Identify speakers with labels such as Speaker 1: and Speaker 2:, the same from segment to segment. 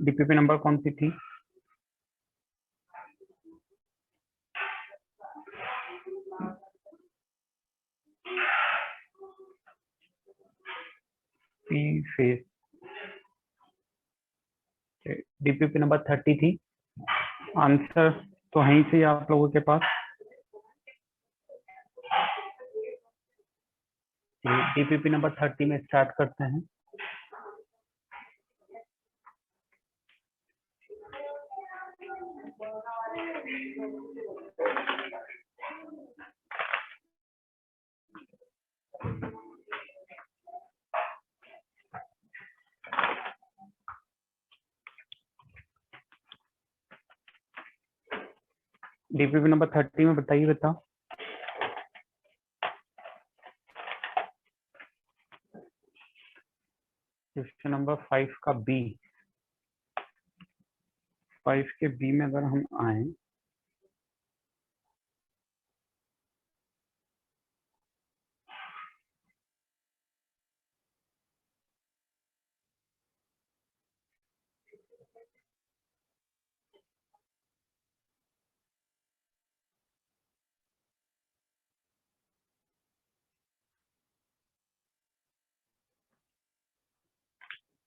Speaker 1: DPP number कौन सी थी? P face DPP number 30 थी। आंसर तो है ही से आप लोगों के पास। डीपीपी नंबर 30 में स्टार्ट करते हैं। डीपीपी नंबर 30 में बताइए बेटा। क्वेश्चन नंबर 5 का बी। 5 के बी में अगर हम आए,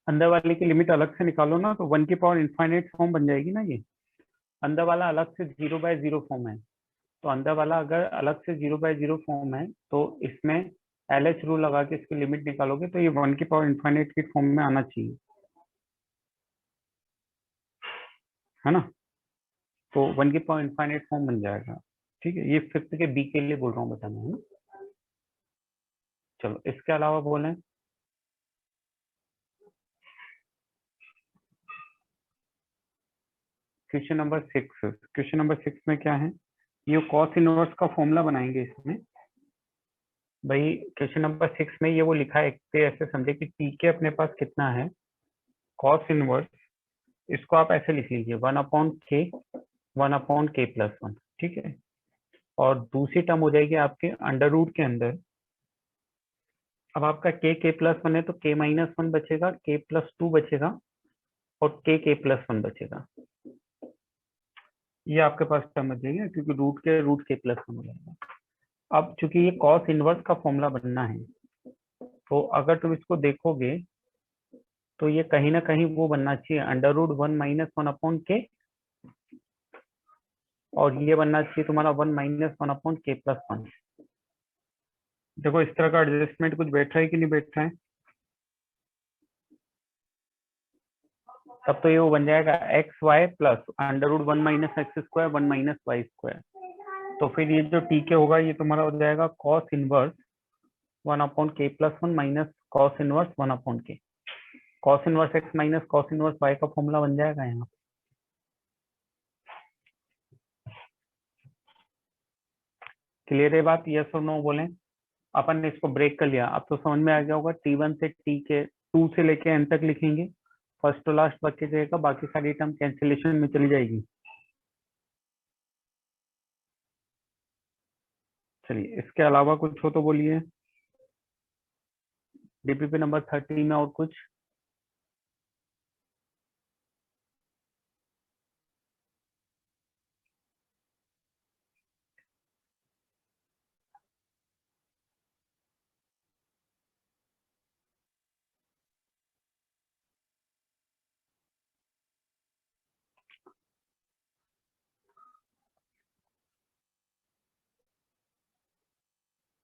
Speaker 1: अंदर वाले की लिमिट अलग से निकालो ना, तो 1 की पावर इनफाइनाइट फॉर्म बन जाएगी ना। ये अंदर वाला अलग से 0/0 फॉर्म है, तो अंदर वाला अगर अलग से 0/0 फॉर्म है तो इसमें LH रूल लगा के इसकी लिमिट निकालोगे तो ये 1 की पावर इनफाइनाइट की फॉर्म में आना चाहिए, है ना। तो 1 की पावर इनफाइनाइट फॉर्म बन जाएगा। ठीक है, ये 5th के बी के लिए बोल रहा हूँ बताना है। चलो इसके अलावा बोलें। Question number 6। क्वेश्चन नंबर 6 में क्या है, ये कॉस इनवर्स का फॉर्मूला बनाएंगे इसमें। भाई क्वेश्चन नंबर 6 में ये वो लिखा है, एक तो ऐसे समझे कि टी के अपने पास कितना है, कॉस इनवर्स, इसको आप ऐसे लिख लीजिए 1/k 1/k+1। ठीक है, और दूसरी टर्म हो जाएगी आपके अंडर रूट के अंदर। अब आपका k+1 है तो k-1 बचेगा, k+2 बचेगा और k+1 बचेगा। ये आपके पास टर्म बचेगी क्योंकि रूट k+1 हो जाएगा। अब चूंकि ये कॉस इनवर्स का फॉर्मूला बनना है, तो अगर तुम इसको देखोगे तो ये कहीं ना कहीं वो बनना चाहिए √1 - 1/k, और ये बनना चाहिए तुम्हारा 1 - 1/k+1। देखो इस तरह का एडजस्टमेंट कुछ बैठ रहा है कि नहीं बैठ रहा है। तब तो ये वो बन जाएगा xy प्लस √1 - x², 1 - y²। तो फिर ये जो टी के होगा ये तुम्हारा हो जाएगा cos inverse 1/k+1 minus cos inverse 1/k। Cos inverse x minus cos inverse y का फॉर्मूला बन जाएगा यहाँ। क्लियर है बात? यस और नो बोलें। अपन ने इसको ब्रेक कर लिया, अब तो समझ में आ गया होगा। T1 से T के 2 से लेके n तक लिखेंगे, फर्स्ट टू लास्ट बच के जाएगा, बाकी सारी टर्म कैंसिलेशन में चली जाएगी। चलिए इसके अलावा कुछ हो तो बोलिए। डीपीपी नंबर 30 में और कुछ?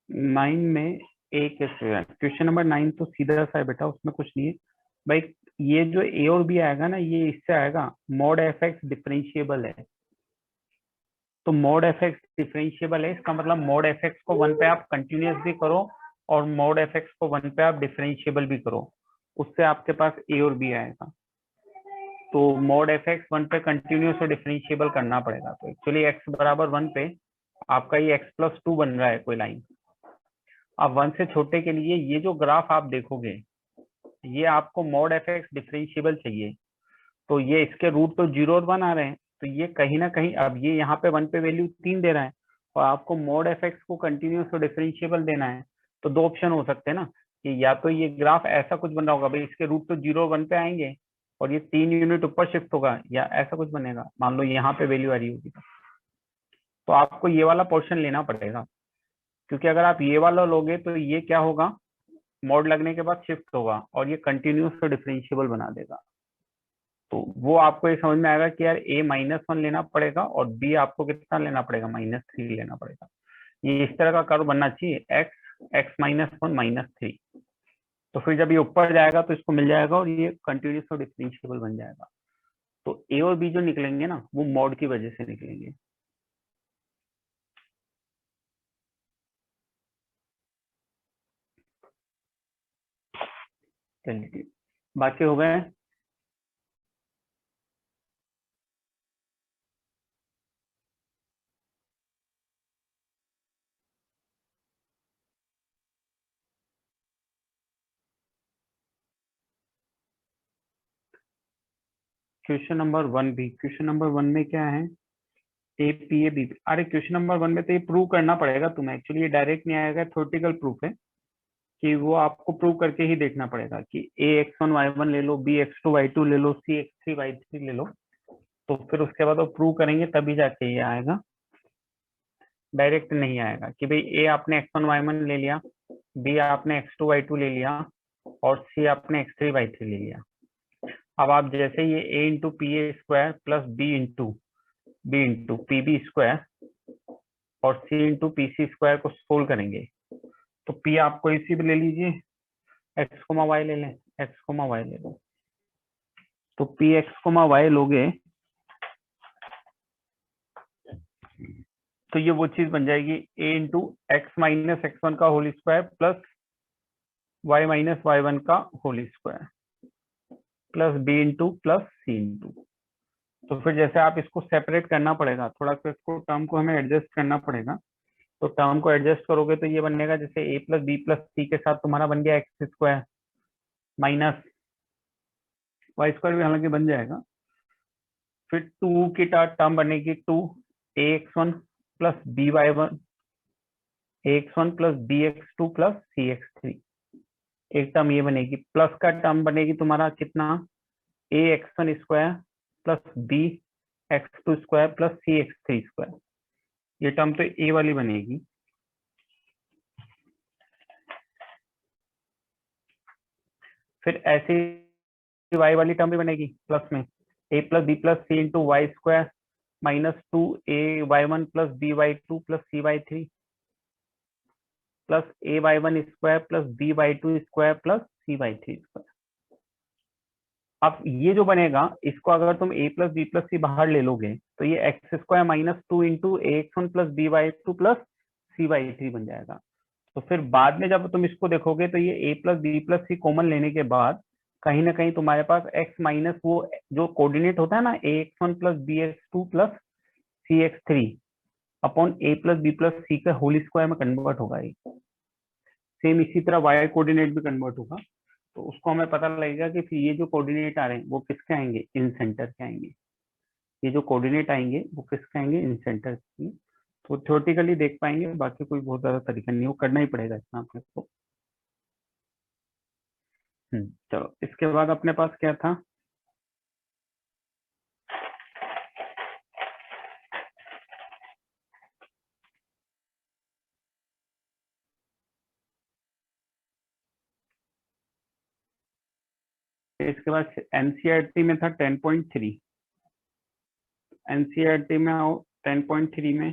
Speaker 1: नाइन में एक क्वेश्चन नंबर 9 तो सीधा सा है बेटा, उसमें कुछ नहीं है भाई। ये जो ए और बी आएगा ना, ये इससे आएगा मॉड एफ एक्स डिफरेंशिएबल है। तो मॉड एफ एक्स डिफरेंशिएबल है, इसका मतलब मॉड एफ एक्स को 1 पे आप कंटिन्यूस भी करो और मॉड एफ एक्स को 1 पे आप डिफरेंशिएबल भी करो, उससे आपके पास ए और बी आएगा। तो मॉड एफ एक्स 1 पे कंटिन्यूस और डिफरेंशिएबल करना पड़ेगा। तो एक्चुअली एक्स बराबर 1 पे आपका ये x+2 बन रहा है कोई लाइन। अब 1 से छोटे के लिए ये जो ग्राफ आप देखोगे, ये आपको मॉड एफ एक्स डिफरेंशिएबल चाहिए, तो ये इसके रूट तो 0 और 1 आ रहे हैं, तो ये कहीं ना कहीं, अब ये यहाँ पे 1 पे वैल्यू 3 दे रहा है और आपको मॉड एफ एक्स को कंटिन्यूस और डिफरेंशिएबल देना है। तो दो ऑप्शन हो सकते हैं ना, कि या तो ये ग्राफ ऐसा कुछ बन रहा होगा भाई, इसके रूट तो 0 और 1 पे आएंगे और ये 3 यूनिट ऊपर शिफ्ट होगा या ऐसा कुछ बनेगा, मान लो यहाँ पे वैल्यू आ रही होगी तो आपको ये वाला पोर्शन लेना पड़ेगा, क्योंकि अगर आप ये वाला लोगे तो ये क्या होगा, मोड लगने के बाद शिफ्ट होगा और ये कंटिन्यूस तो डिफरेंशिएबल बना देगा। तो वो आपको ये समझ में आएगा कि यार a -1 लेना पड़ेगा और b आपको कितना लेना पड़ेगा, -3 लेना पड़ेगा। ये इस तरह का कर्व बनना चाहिए, x(-1 -3)। तो फिर जब ये ऊपर जाएगा तो इसको मिल जाएगा और ये कंटिन्यूस और डिफरेंशिएबल बन जाएगा। तो a और b जो निकलेंगे ना वो मॉड की वजह से निकलेंगे। चलिए बाकी हो गए। क्वेश्चन नंबर 1 भी, क्वेश्चन नंबर 1 में क्या है, ए पी ए बी। अरे क्वेश्चन नंबर 1 में तो ये प्रूव करना पड़ेगा तुम्हें, एक्चुअली ये डायरेक्ट नहीं आएगा, थ्योरेटिकल प्रूफ है कि वो आपको प्रूव करके ही देखना पड़ेगा कि a(x1) y1 ले लो, b(x2) y2 ले लो, c(x3) y3 ले लो। तो फिर उसके बाद वो प्रूव करेंगे तभी जाके ये आएगा, डायरेक्ट नहीं आएगा कि भाई a आपने x1 y1 ले लिया, b आपने x2 y2 ले लिया और c आपने x3 y3 ले लिया। अब आप जैसे ये a into P A square plus b into P B square और c into P C square को सोल्व करेंगे तो p आप कोई सी भी ले लीजिए, x, y ले लें, x, y ले लो। तो पी एक्स, y लोगे तो ये वो चीज बन जाएगी a इंटू x-(-x1) का होल स्क्वायर प्लस y-(-y1) का whole square plus b into plus c into. तो फिर जैसे आप इसको सेपरेट करना पड़ेगा, थोड़ा सा इसको टर्म को हमें एडजस्ट करना पड़ेगा। तो टर्म को एडजस्ट करोगे तो ये बनेगा जैसे a plus B plus C के साथ तुम्हारा बन गया x square minus y square भी हालांकि बन जाएगा। फिर 2 की टर्म बनेगी 2 ax1 plus by1 ax1 plus bx2 plus cx3। एक टर्म ये बनेगी, प्लस का टर्म बनेगी तुम्हारा कितना, ax1 square plus bx2 square plus cx3 square. ये टर्म तो ए वाली बनेगी। फिर ऐसे वाई वाली टर्म भी बनेगी प्लस में, a plus B plus c into y square -2a(y1) plus b(y2) plus c(y3) plus a(y1) square plus b(y2) square plus c(y3) square. अब ये जो बनेगा इसको अगर तुम a plus B plus c बाहर ले लोगे तो ये x square -2 into ax1 plus b(y2) plus c(y3) बन जाएगा। तो फिर बाद में जब तुम इसको देखोगे तो ये a plus B plus C common लेने के बाद कहीं ना कहीं तुम्हारे पास x माइनस वो जो कोऑर्डिनेट होता है ना ax1 plus bx2 plus cx3 upon a plus B plus c का होल स्क्वायर में कन्वर्ट होगा। सेम इसी तरह वाई कोऑर्डिनेट भी कन्वर्ट होगा। तो उसको हमें पता लगेगा कि फिर ये जो कोऑर्डिनेट आ रहे हैं वो किसके आएंगे, इन सेंटर के आएंगे। ये जो कोऑर्डिनेट आएंगे वो किसके आएंगे, इन सेंटर के। तो थ्योरेटिकली देख पाएंगे, बाकी कोई बहुत ज्यादा तरीका नहीं, वो करना ही पड़ेगा इतना अपने को। चलो इसके बाद अपने पास क्या था, इसके बाद एनसीईआरटी में था 10.3। एनसीईआरटी में आओ 10.3 में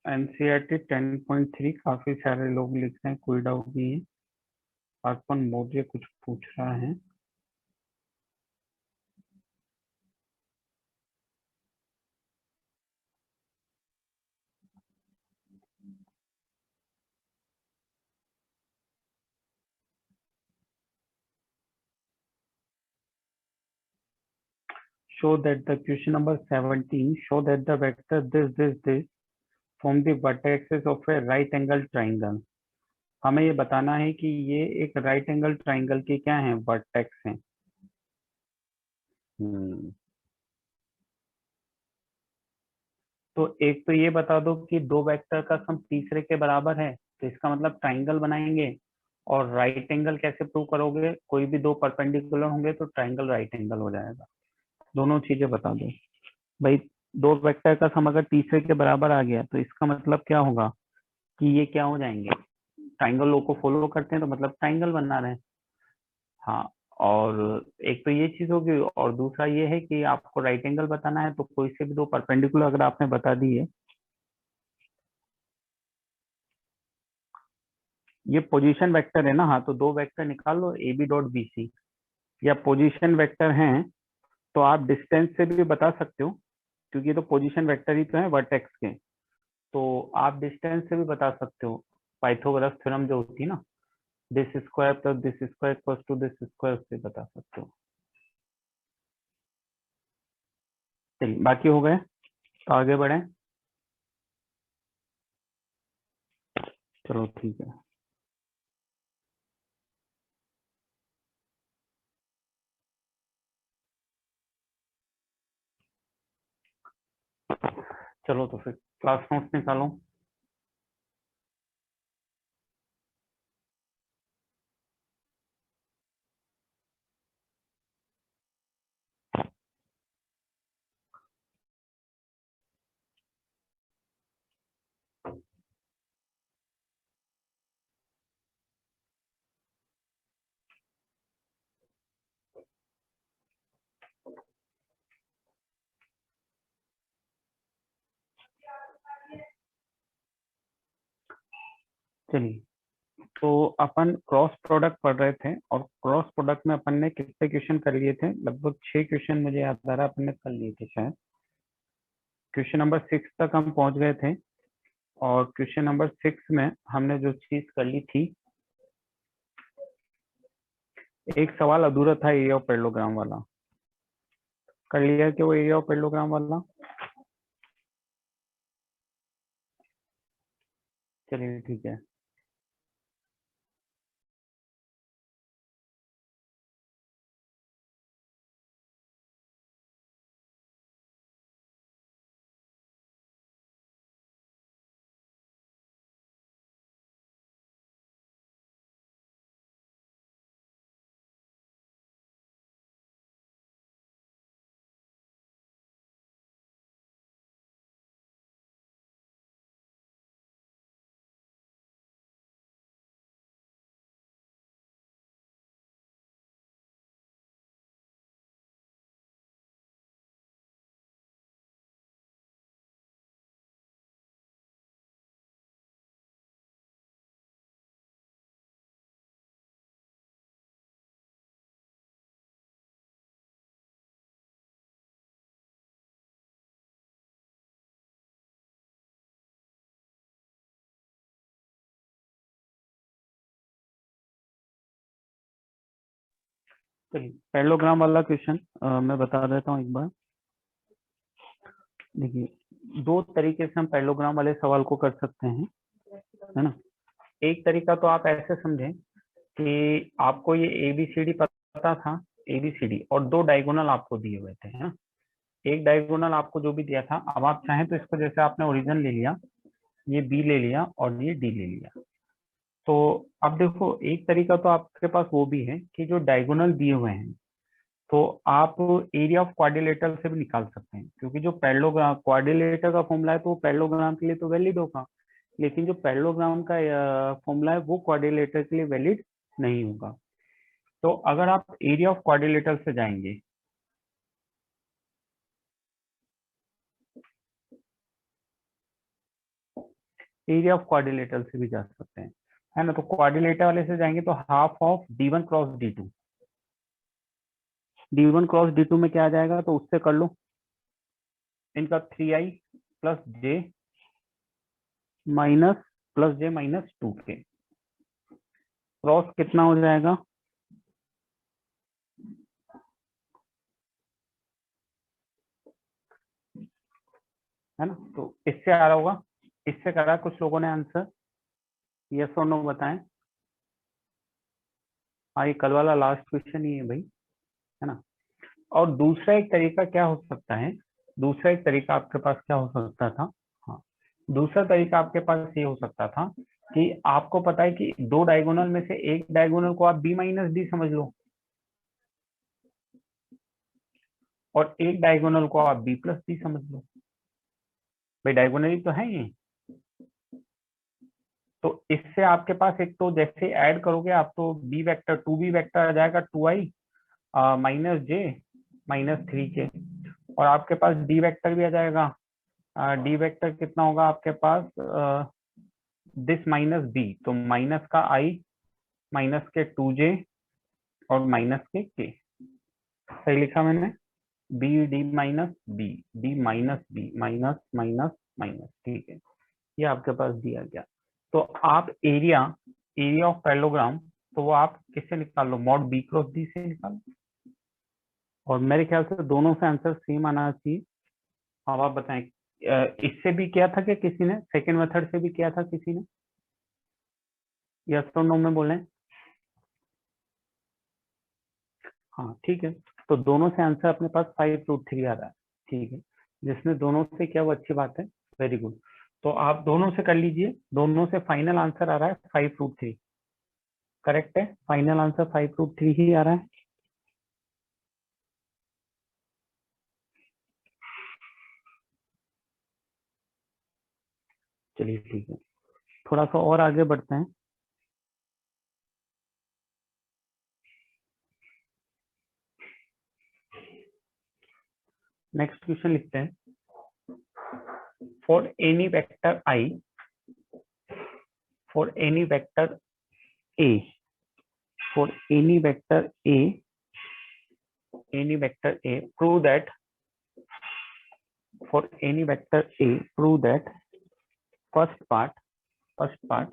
Speaker 1: एनसीईआरटी 10.3 काफी सारे लोग लिख रहे हैं, कोई डाउट नहीं है। अर्पण मौर्य कुछ पूछ रहा है। show that the question number 17 show that the vector this form the vertices of a right angle triangle. हमें ये बताना है कि ये एक राइट एंगल ट्राइंगल के क्या हैं, वर्टेक्स हैं। तो एक तो ये बता दो कि दो वेक्टर का सम तीसरे के बराबर है, तो इसका मतलब ट्राइंगल बनाएंगे। और राइट एंगल कैसे प्रूव करोगे, कोई भी दो परपेंडिकुलर होंगे तो ट्राइंगल राइट एंगल हो जाएगा। दोनों चीजें बता दो भाई। दो वेक्टर का सम अगर तीसरे के बराबर आ गया तो इसका मतलब क्या होगा कि ये क्या हो जाएंगे, ट्राइंगल लॉ को फॉलो करते हैं तो मतलब ट्राइंगल बना रहे हैं। हाँ, और एक तो ये चीज होगी, और दूसरा ये है कि आपको राइट एंगल बताना है, तो कोई से भी दो परपेंडिकुलर अगर आपने बता दी है, ये पोजीशन वेक्टर है ना। हाँ, तो दो वेक्टर निकाल लो a b dot b c, या पोजीशन वेक्टर हैं तो आप डिस्टेंस से भी बता सकते हो, क्योंकि ये तो पोजीशन वेक्टर ही तो है वर्टेक्स के। तो आप डिस्टेंस से भी बता सकते हो, पाइथागोरस थ्योरम जो होती है ना, this square plus this square equals to this square, से बता सकते हो। चलिए बाकी हो गए, तो आगे बढ़े। चलो ठीक है। चलो तो फिर क्लास नोट्स निकालो। चलिए, तो अपन क्रॉस प्रोडक्ट पढ़ रहे थे, और क्रॉस प्रोडक्ट में अपन ने कितने क्वेश्चन कर लिए थे, लगभग 6 क्वेश्चन मुझे याद आ रहा है अपन ने कर लिए थे शायद। क्वेश्चन नंबर 6 तक हम पहुंच गए थे, और क्वेश्चन नंबर 6 में हमने जो चीज कर ली थी, एक सवाल अधूरा था एरिया ऑफ पैरेललोग्राम वाला। कर लिया कि वो एरिया ऑफ पैरेललोग्राम वाला? चलिए ठीक है। चलिए पैरेललोग्राम वाला क्वेश्चन मैं बता देता हूँ एक बार। देखिए, दो तरीके से हम पैरेललोग्राम वाले सवाल को कर सकते हैं, है ना। एक तरीका तो आप ऐसे समझें कि आपको ये एबीसीडी पता था, एबीसीडी, और दो डायगोनल आपको दिए हुए थे, है ना। एक डायगोनल आपको जो भी दिया था, अब आप चाहें तो इसको जैसे आपने ओरिजिन ले लिया, ये बी ले लिया और ये डी ले लिया। तो अब देखो, एक तरीका तो आपके पास वो भी है कि जो डायगोनल दिए हुए हैं, तो आप एरिया ऑफ क्वाड्रिलेटरल से भी निकाल सकते हैं, क्योंकि जो पैरेललोग्राम क्वाड्रिलेटर का फॉर्मूला है तो वो पैरेललोग्राम के लिए तो वैलिड होगा, लेकिन जो पैरेललोग्राम का फॉर्मूला है वो क्वाड्रिलेटर के लिए वैलिड नहीं होगा। तो अगर आप एरिया ऑफ क्वाड्रिलेटरल से जाएंगे, एरिया ऑफ क्वाड्रिलेटरल से भी जा सकते हैं, है ना। तो क्वाड्रिलेटर वाले से जाएंगे तो half of D1 cross D2, D1 cross D2 में क्या आ जाएगा, तो उससे कर लो इनका 3i प्लस जे माइनस प्लस जे माइनस 2k, क्रॉस कितना हो जाएगा, है ना। तो इससे आ रहा होगा, इससे करा कुछ लोगों ने आंसर, यस और नो बताएं। हाँ ये कल वाला लास्ट क्वेश्चन ही है भाई, है ना। और दूसरा एक तरीका क्या हो सकता है, दूसरा एक तरीका आपके पास क्या हो सकता था, हाँ दूसरा तरीका आपके पास ये हो सकता था कि आपको पता है कि दो डायगोनल में से एक डायगोनल को आप बी माइनस डी समझ लो, और एक डायगोनल को आप बी प्लस डी समझ लो। भाई डायगोनल ही तो है ये। तो इससे आपके पास एक तो जैसे ऐड करोगे आप तो b vector, two b vector आ जाएगा 2i माइनस जे माइनस 3k, और आपके पास डी वेक्टर भी आ जाएगा। डी वेक्टर कितना होगा आपके पास, दिस माइनस बी, तो माइनस का आई माइनस के 2j और माइनस के सही लिखा मैंने, B D minus B, D minus B, minus minus minus, ठीक है, ये आपके पास दिया गया। तो आप एरिया, एरिया ऑफ पैरेललोग्राम, तो वो आप किससे निकाल लो, मॉड बी क्रॉस डी से निकाल लो। और मेरे ख्याल से दोनों से आंसर सेम आना चाहिए। अब आप बताएं, इससे भी किया था क्या किसी ने, सेकेंड मेथड से भी किया था किसी ने, यस और नो में बोले। हाँ ठीक है, तो दोनों से आंसर अपने पास 5√3 आ रहा है, ठीक है, जिसने दोनों से किया वो अच्छी बात है, वेरी गुड। तो आप दोनों से कर लीजिए, दोनों से फाइनल आंसर आ रहा है 5√3, करेक्ट है, फाइनल आंसर 5√3 ही आ रहा है। चलिए ठीक है, थोड़ा सा और आगे बढ़ते हैं। नेक्स्ट क्वेश्चन लिखते हैं, for any vector I, for any vector A, for any vector A, any vector a, prove that, for any vector a, prove that, first part, first part,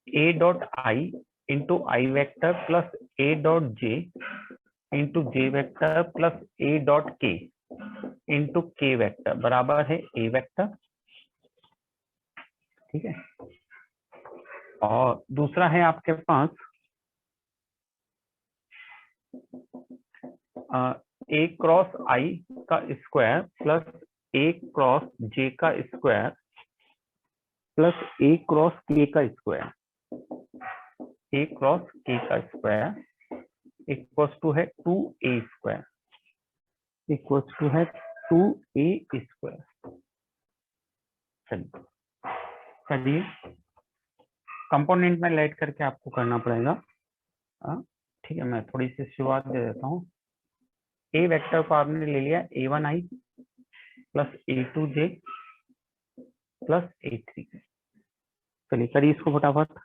Speaker 1: a dot I into I vector plus a dot j into j vector plus a dot k into k vector बराबर है a vector, ठीक है। और दूसरा है आपके पास a cross i का square plus a cross j का square plus a cross k का स्क्वायर, a क्रॉस k का स्क्वायर इक्वल्स टू है 2a स्क्वायर, इक्वल्स टू है 2a स्क्वायर। चलिए चलिए, कंपोनेंट में लेट करके आपको करना पड़ेगा, ठीक है, मैं थोड़ी सी शुरुआत दे देता हूँ। ए वेक्टर को आपने ले लिया a1i plus a2j plus a3j। चलिए करिए इसको फटाफट।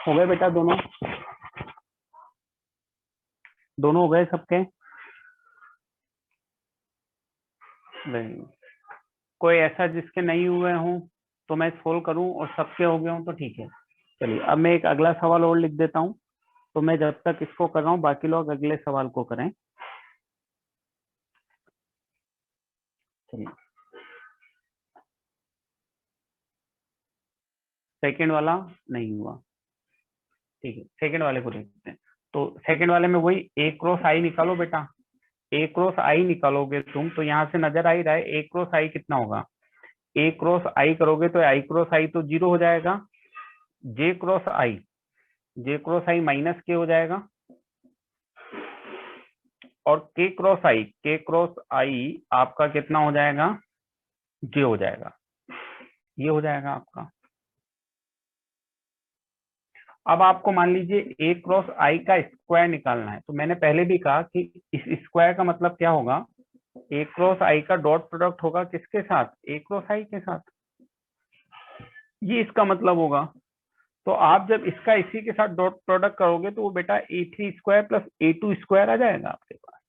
Speaker 1: हो गए बेटा दोनों? दोनों हो गए सबके? नहीं, कोई ऐसा जिसके नहीं हुए हों तो मैं सोल्व करूं, और सबके हो गए हों तो ठीक है। चलिए अब मैं एक अगला सवाल और लिख देता हूं, तो मैं जब तक इसको कर रहा हूं बाकी लोग अगले सवाल को करें। चलिए सेकंड वाला नहीं हुआ, ठीक है सेकंड वाले को देखते हैं। तो सेकंड वाले में वही ए क्रॉस आई निकालो बेटा। ए क्रॉस आई निकालोगे तुम तो यहाँ से नजर आ ही रहा है ए क्रॉस आई कितना होगा। ए क्रॉस आई करोगे तो आई क्रॉस आई तो 0 हो जाएगा। जे क्रॉस आई, जे क्रॉस आई माइनस के हो जाएगा। और के क्रॉस आई आपका कितना हो जाएगा, जे हो जाएगा। ये हो जाएगा आपका। अब आपको मान लीजिए ए क्रॉस आई का स्क्वायर निकालना है, तो मैंने पहले भी कहा कि इस स्क्वायर का मतलब क्या होगा, ए क्रॉस आई का डॉट प्रोडक्ट होगा किसके साथ, ए क्रॉस आई के साथ। ये इसका मतलब होगा। तो आप जब इसका इसी के साथ डॉट प्रोडक्ट करोगे तो वो बेटा a three square plus a two square आ जाएगा आपके पास।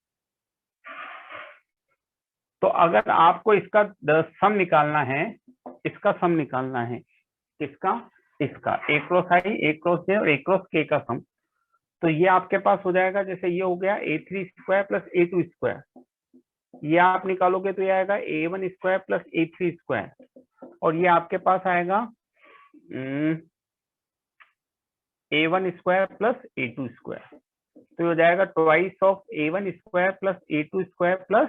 Speaker 1: तो अगर आपको इसका सम निकालना है, इसका सम निकालना है किसका, इसका ए क्रॉस आई, ए क्रॉस जे और ए क्रॉस के का सम, तो ये आपके पास हो जाएगा जैसे ये हो गया a three square plus a two square. ये आप निकालोगे तो ये आएगा a one square plus a three square, और ये आपके पास आएगा a one square plus a two square. तो हो जाएगा twice of a one square plus a two square plus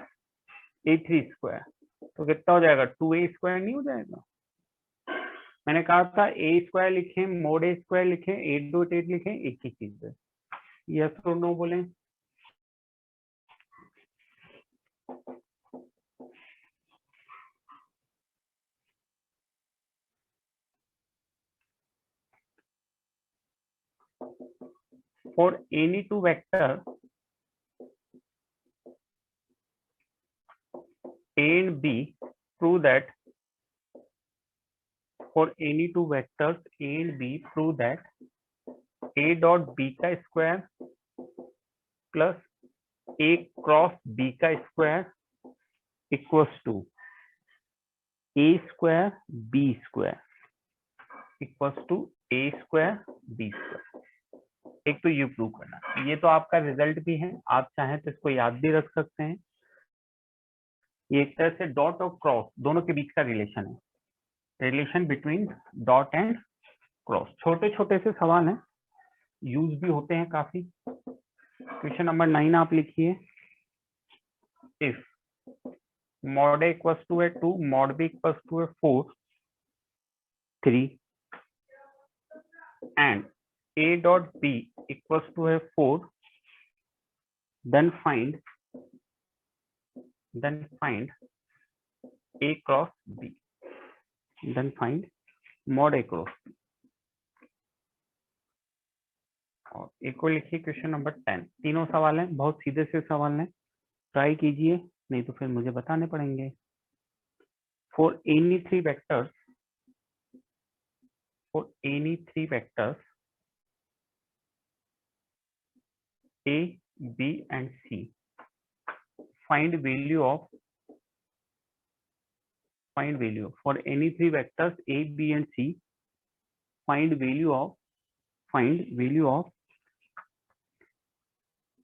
Speaker 1: a three square. तो कितना हो जाएगा, टू ए स्क्वायर नहीं हो जाएगा। मैंने कहा था ए स्क्वायर लिखें, मोड ए स्क्वायर लिखें, 8 लिखें, एक ही चीज है। यस और नो बोलें। For any two vector A and B, prove that for any two vectors A and B, prove that A dot B का square plus A cross B का square equals to A square B square equals to A square B square. एक तो ये prove करना, ये तो आपका result भी है, आप चाहें तो इसको याद भी रख सकते हैं। ये एक तरह से डॉट और क्रॉस दोनों के बीच का रिलेशन है, relation between dot and cross. छोटे छोटे से सवाल हैं, यूज भी होते हैं काफी। क्वेश्चन नंबर 9 आप लिखिए। If mod a equals to a 2, mod b equals to a 4, 3 and a dot b equals to a 4, then find a cross b, then find mod a cross b। और एक को लिखिए question number 10। तीनों सवाल हैं, बहुत सीधे से सवाल हैं, ट्राई कीजिए, नहीं तो फिर मुझे बताने पड़ेंगे। For any three vectors, a b and c, find value for any three vectors a b and c, find value of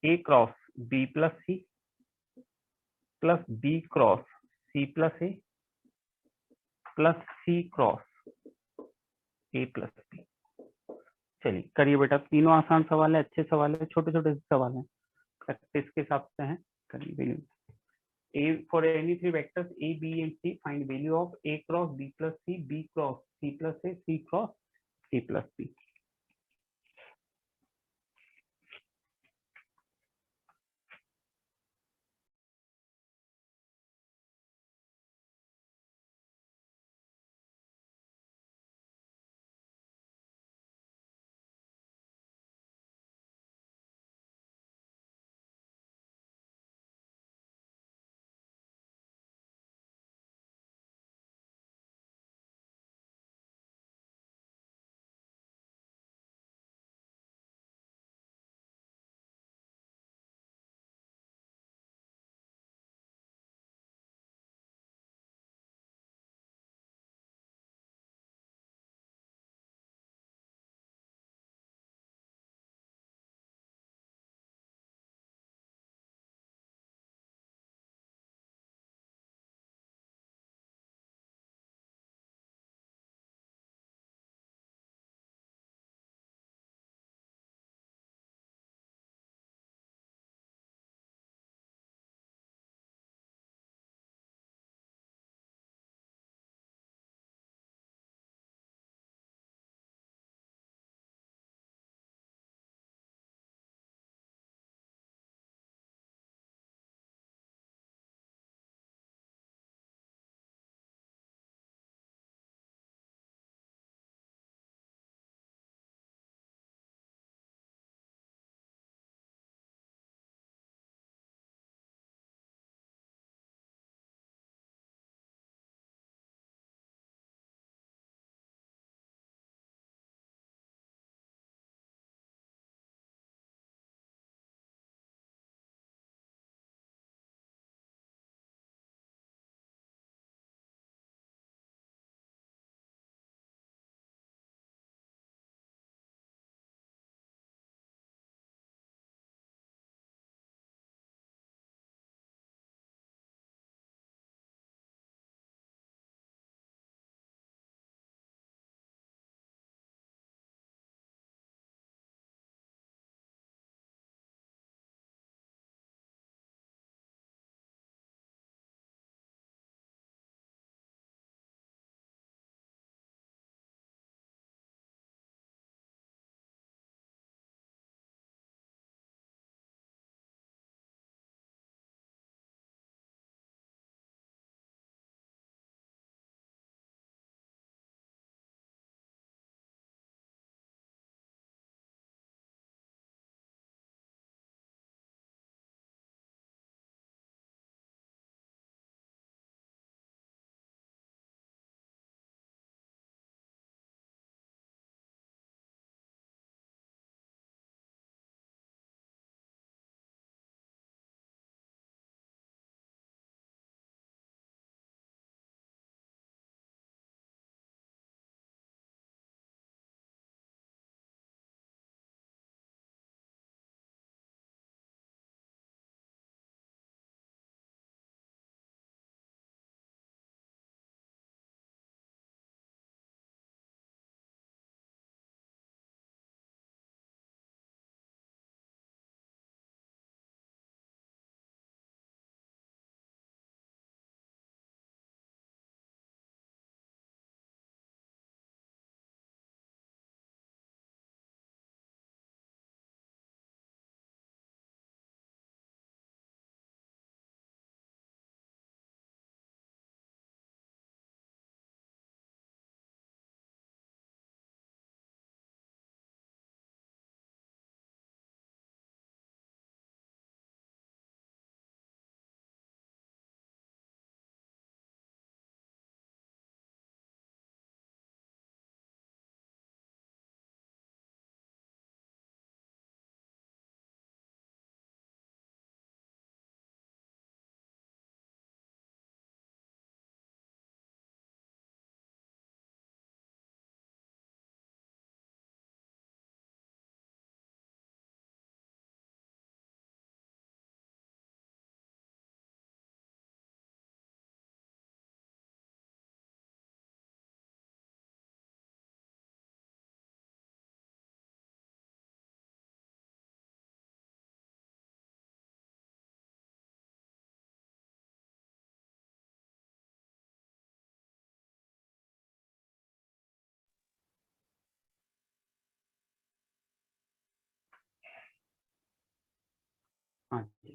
Speaker 1: a cross b plus c plus b cross c plus a plus c cross a plus b। चलिए करिए बेटा, तीनों आसान सवाल है, अच्छे सवाल है, छोटे छोटे सवाल हैं, प्रैक्टिस के हिसाब से हैं। करिए a for any three vectors a b and c, find value of a cross b plus c, b cross c plus a, c cross a plus b।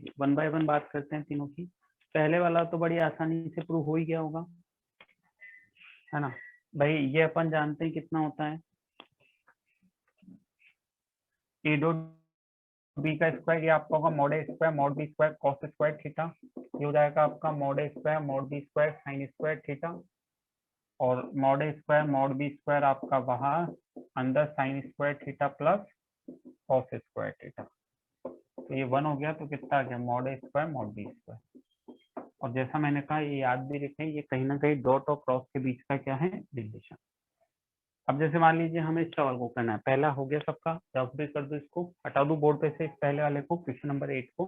Speaker 1: चलिए 1 बाय 1 बात करते हैं तीनों की। पहले वाला तो बड़ी आसानी से प्रूव हो ही गया होगा, है ना भाई। ये अपन जानते हैं कितना होता है, ए डॉट बी का स्क्वायर, ये आपका होगा मॉड ए square mod B square cos square theta. ये हो जाएगा आपका मॉड ए square mod B square sine square theta, और मॉड ए स्क्वायर मॉड बी स्क्वायर आपका बाहर अंदर sine square theta plus cos square theta. तो ये 1 हो गया, तो कितना आ गया मॉड ए स्क्वायर मॉड बी स्क्वायर। और जैसा मैंने कहा ये याद भी रखें, ये कहीं ना कहीं डॉट और क्रॉस के बीच का क्या है, रिलेशन। अब जैसे मान लीजिए हमें इस सवाल को करना है, पहला हो गया सबका, रफ भी कर दो, इसको हटा दो बोर्ड पे से, इस पहले वाले को, क्वेश्चन नंबर 8 को।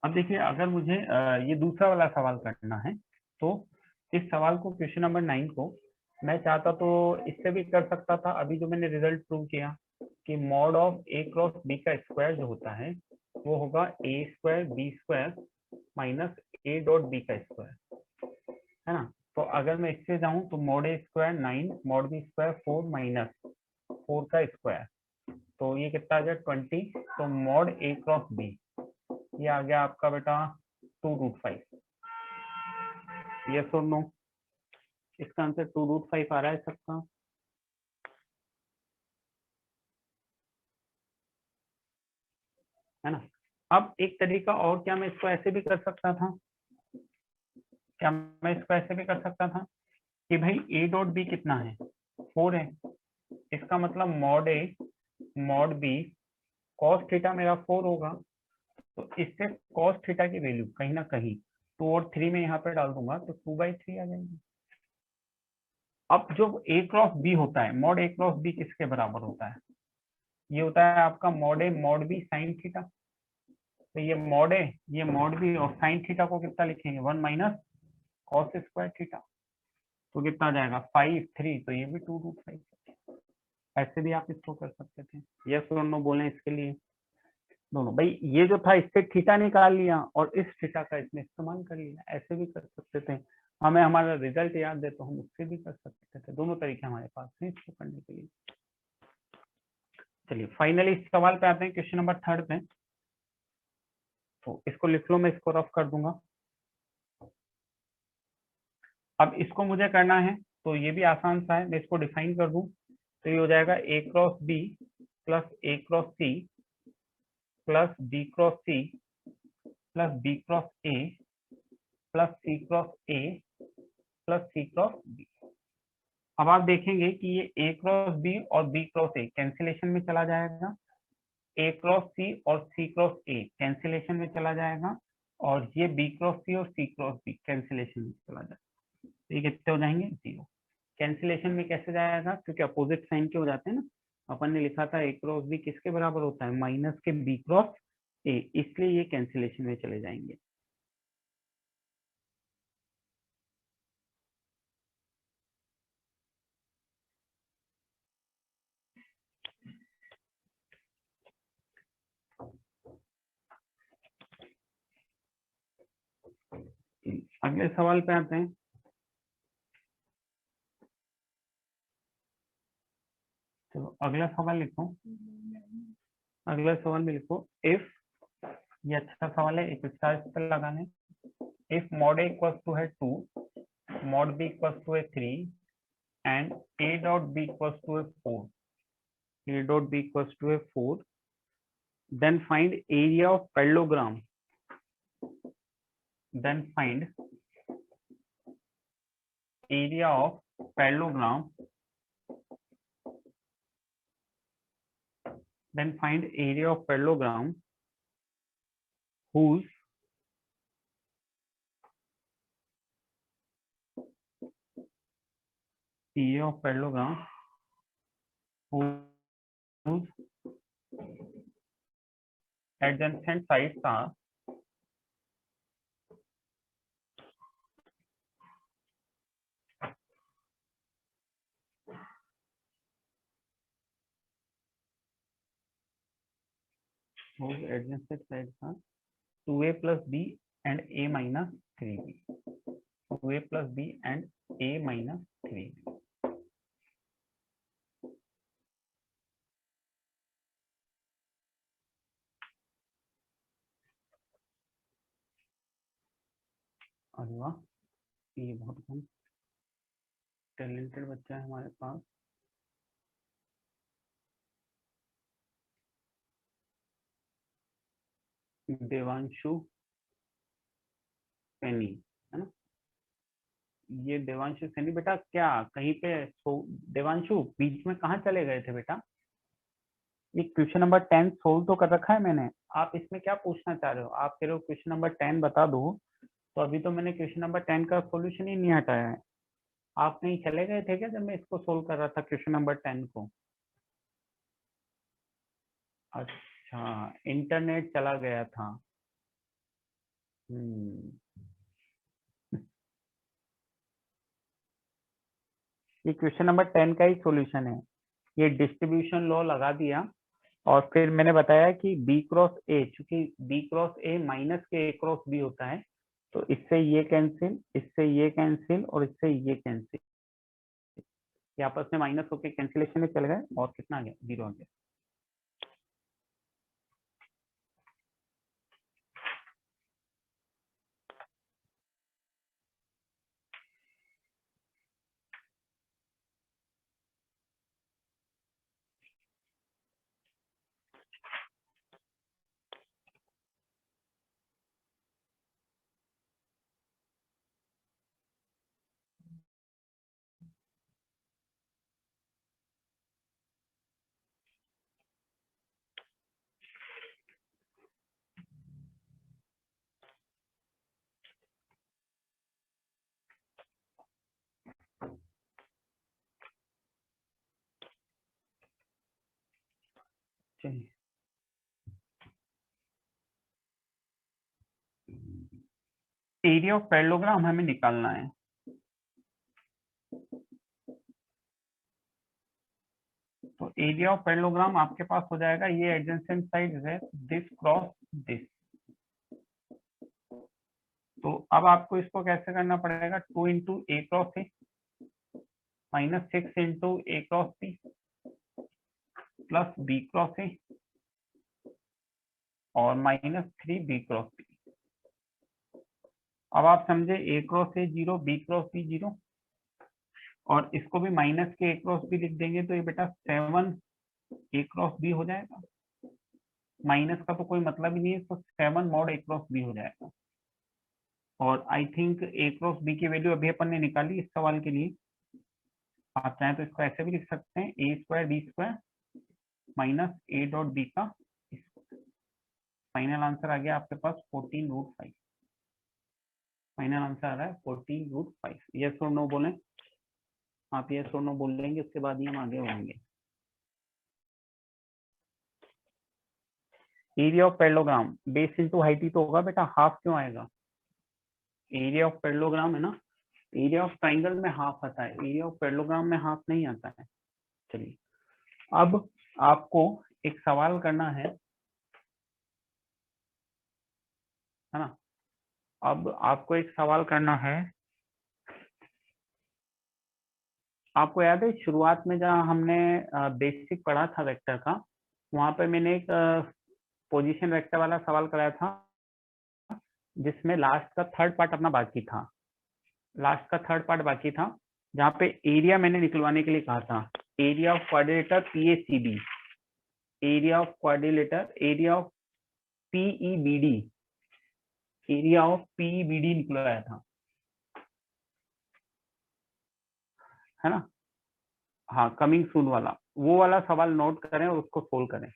Speaker 1: अब देखिए अगर मुझे ये दूसरा वाला सवाल करना है, तो इस सवाल को क्वेश्चन नंबर 9 को मैं चाहता तो इससे भी कर सकता था। अभी जो मैंने रिजल्ट प्रूव किया कि mod of a cross b का स्क्वायर जो होता है वो होगा a square b square minus a dot B का स्क्वायर, है ना। तो अगर मैं इससे जाऊं तो मॉड ए square 9 mod B square 4 minus 4 का स्क्वायर, तो ये कितना आ गया 20। तो मॉड ए क्रॉस बी ये आ गया आपका बेटा 2√5। यस और नो, इसका आंसर 2√5 आ रहा है सबका, है ना। अब एक तरीका और, क्या मैं इसको ऐसे भी कर सकता था, क्या मैं इसको ऐसे भी कर सकता था कि भाई ए डॉट बी कितना है 4 है, इसका मतलब mod A mod B cos theta मेरा 4 होगा, तो इससे कॉस थीटा की वैल्यू कहीं ना कहीं 2 और 3 में यहाँ पे डाल दूंगा तो 2/3 आ जाएगी। अब जो ए क्रॉस बी होता है, मॉड ए क्रॉस बी किसके बराबर होता है, ये होता है आपका mod A mod B sine theta. तो ये मॉड ए ये मॉड बी और साइन थीटा को कितना लिखेंगे 1 माइनस कॉस स्क्वायर थीटा, तो कितना आ जाएगा 5 3, तो ये भी 2√5। ऐसे भी आप इसको कर सकते थे। यस और नो बोले इसके लिए दोनों। भाई ये जो था इससे थीटा निकाल लिया और इस थीटा का इसमें इस्तेमाल कर लिया, ऐसे भी कर सकते थे। हमें हमारा रिजल्ट याद है तो हम उससे भी कर सकते थे, दोनों तरीके हमारे पास हैं इसको करने के लिए। चलिए फाइनली इस सवाल पे आते हैं, क्वेश्चन नंबर 3 पे। तो इसको लिख लो, मैं इसको रफ कर दूंगा। अब इसको मुझे करना है तो ये भी आसान सा है, मैं इसको डिफाइन कर दूं तो ये हो जाएगा a cross b plus a cross c plus b cross c plus b cross a plus c cross a plus c cross b. अब आप देखेंगे कि ये ए क्रॉस बी और बी क्रॉस ए कैंसिलेशन में चला जाएगा, ए क्रॉस सी और सी क्रॉस ए कैंसिलेशन में चला जाएगा, और ये बी क्रॉस सी और सी क्रॉस बी कैंसिलेशन में चला जाएगा। तो ये कितने हो जाएंगे 0। कैंसिलेशन में कैसे जाएगा, क्योंकि अपोजिट साइन के हो जाते हैं ना। अपन ने लिखा था ए क्रॉस बी किसके बराबर होता है, माइनस के बी क्रॉस ए, इसलिए ये कैंसिलेशन में चले जाएंगे। अगले सवाल पे आते हैं। चलो अगला सवाल लिखो, अगला सवाल में लिखो इफ, ये अच्छा सवाल है, एक स्टार इस पर लगाने। If mod A equals to है 2 mod b equals to a 3 and a dot b equals to a 4, a dot b equals to a 4, then find area of parallelogram, then find area of parallelogram, then find area of parallelogram whose area of parallelogram whose adjacent sides are whose adjacent sides are 2a plus b and a minus 3b, 2a plus b and a minus 3b। अरे वाह, ये बहुत कम talented बच्चा है हमारे पास। देवांशु सैनी, है ना? ये देवांशु सैनी बेटा, क्या कहीं पे देवांशु बीच में कहाँ चले गए थे बेटा? ये क्वेश्चन नंबर 10 सोल्व तो कर रखा है मैंने। आप इसमें क्या पूछना चाह रहे हो? आप कह रहे हो क्वेश्चन नंबर 10 बता दो, तो अभी तो मैंने क्वेश्चन नंबर 10 का सॉल्यूशन ही नहीं हटाया है। आप कहीं चले गए थे क्या जब मैं इसको सोल्व कर रहा था क्वेश्चन नंबर 10 को? अच्छा, इंटरनेट चला गया था। ये क्वेश्चन नंबर 10 का ही सॉल्यूशन है। ये डिस्ट्रीब्यूशन लॉ लगा दिया और फिर मैंने बताया कि बी क्रॉस ए, चूंकि बी क्रॉस ए माइनस के ए क्रॉस बी होता है, तो इससे ये कैंसिल, इससे ये कैंसिल और इससे ये कैंसिल, ये आपस में माइनस होके कैंसिलेशन में चले गए और कितना आ गया? 0 आ गया। चलिए, एरिया ऑफ पैरेललोग्राम हमें निकालना है। तो एरिया ऑफ पैरेललोग्राम आपके पास हो जाएगा, ये एडजेसेंट साइड है दिस क्रॉस दिस। तो अब आपको इसको कैसे करना पड़ेगा? 2 into a cross a minus 6 into a cross b plus b cross a और माइनस 3 बी क्रॉस बी। अब आप समझे, a cross a 0, b cross b 0, और इसको भी माइनस के ए क्रॉस बी लिख देंगे तो ये बेटा 7 ए क्रॉस बी हो जाएगा। माइनस का तो कोई मतलब ही नहीं है, तो 7 मॉड ए क्रॉस बी हो जाएगा। और I think A cross B की वैल्यू अभी अपन ने निकाली इस सवाल के लिए। आप चाहें तो इसको ऐसे भी लिख सकते हैं, a square b square minus a dot B का। फाइनल आंसर आ गया आपके पास 14√5। फाइनल आंसर आ रहा है 14√5। यस और नो बोलें। आप यस और नो बोल देंगे, उसके बाद ही हम आगे बढ़ेंगे। Area of parallelogram base into height ही तो होगा बेटा, हाफ क्यों आएगा? एरिया ऑफ पैरेललोग्राम है ना, एरिया ऑफ ट्राइंगल में हाफ आता है, एरिया ऑफ पैरेललोग्राम में हाफ नहीं आता है। चलिए, अब आपको एक सवाल करना है ना? अब आपको एक सवाल करना है। आपको याद है शुरुआत में जहाँ हमने बेसिक पढ़ा था वेक्टर का, वहां पे मैंने एक पोजीशन वेक्टर वाला सवाल कराया था, जिसमें लास्ट का थर्ड पार्ट अपना बाकी था। लास्ट का थर्ड पार्ट बाकी था, जहाँ पे एरिया मैंने निकलवाने के लिए कहा था। Area of quadrilateral PACB, area of quadrilateral, area of PEBD, area of PEBD निकलवाया था, है ना? हाँ, कमिंग सून वाला, वो वाला सवाल नोट करें और उसको सोल्व करें।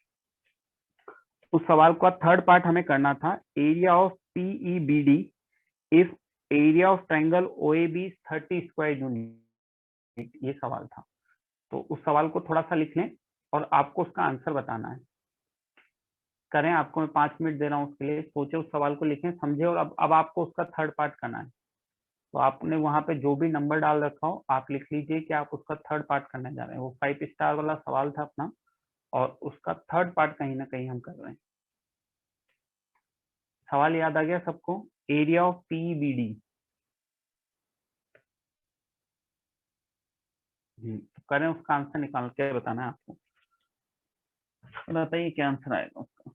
Speaker 1: उस सवाल का थर्ड पार्ट हमें करना था, area of PEBD if area of triangle OAB 30 square unit, ये सवाल था। तो उस सवाल को थोड़ा सा लिख लें और आपको उसका आंसर बताना है। करें, आपको मैं 5 मिनट दे रहा हूँ उसके लिए, सोचे, उस सवाल को लिखें, समझे, और अब आपको उसका थर्ड पार्ट करना है। तो आपने वहां पे जो भी नंबर डाल रखा हो आप लिख लीजिए कि आप उसका थर्ड पार्ट करने जा रहे हैं। वो 5 स्टार वाला सवाल था अपना, और उसका थर्ड पार्ट कहीं ना कहीं हम कर रहे हैं। सवाल याद आ गया सबको? Area of PBD. तो करें, उसका आंसर निकाल के बताना है आपको। बताइए क्या आंसर आएगा उसका।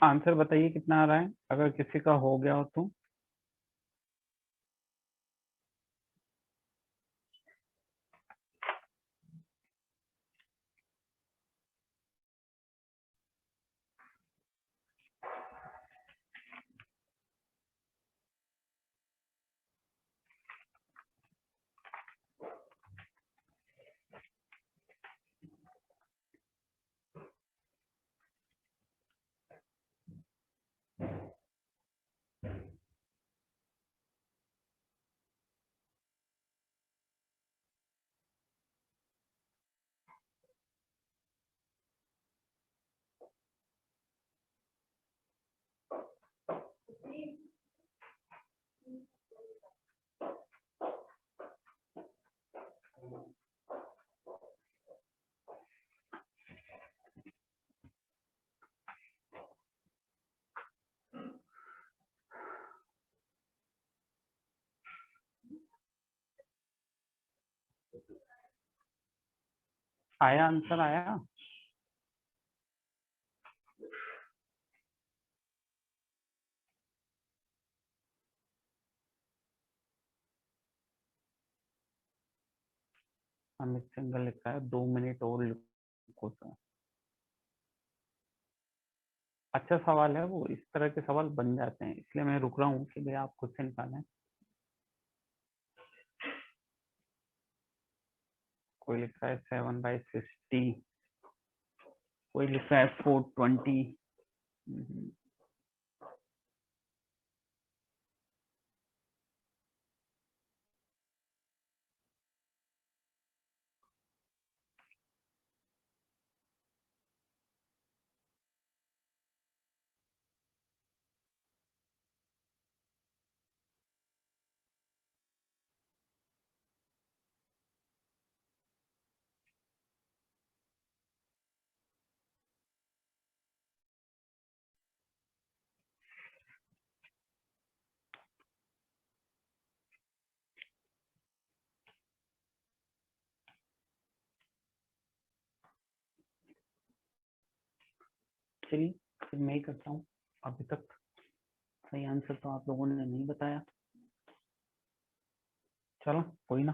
Speaker 1: आंसर बताइए कितना आ रहा है, अगर किसी का हो गया हो तो। आया, आंसर आया। अमित सिंगल लिख रहा है 2 मिनट और लिखो सर। अच्छा सवाल है वो, इस तरह के सवाल बन जाते हैं, इसलिए मैं रुक रहा हूँ कि भाई आप खुद से निकालें। कोई लिख रहा है 7/60, कोई लिख रहा है 420। चलिए फिर मैं ही करता हूँ। अभी तक सही आंसर तो आप लोगों ने नहीं बताया, चलो कोई ना।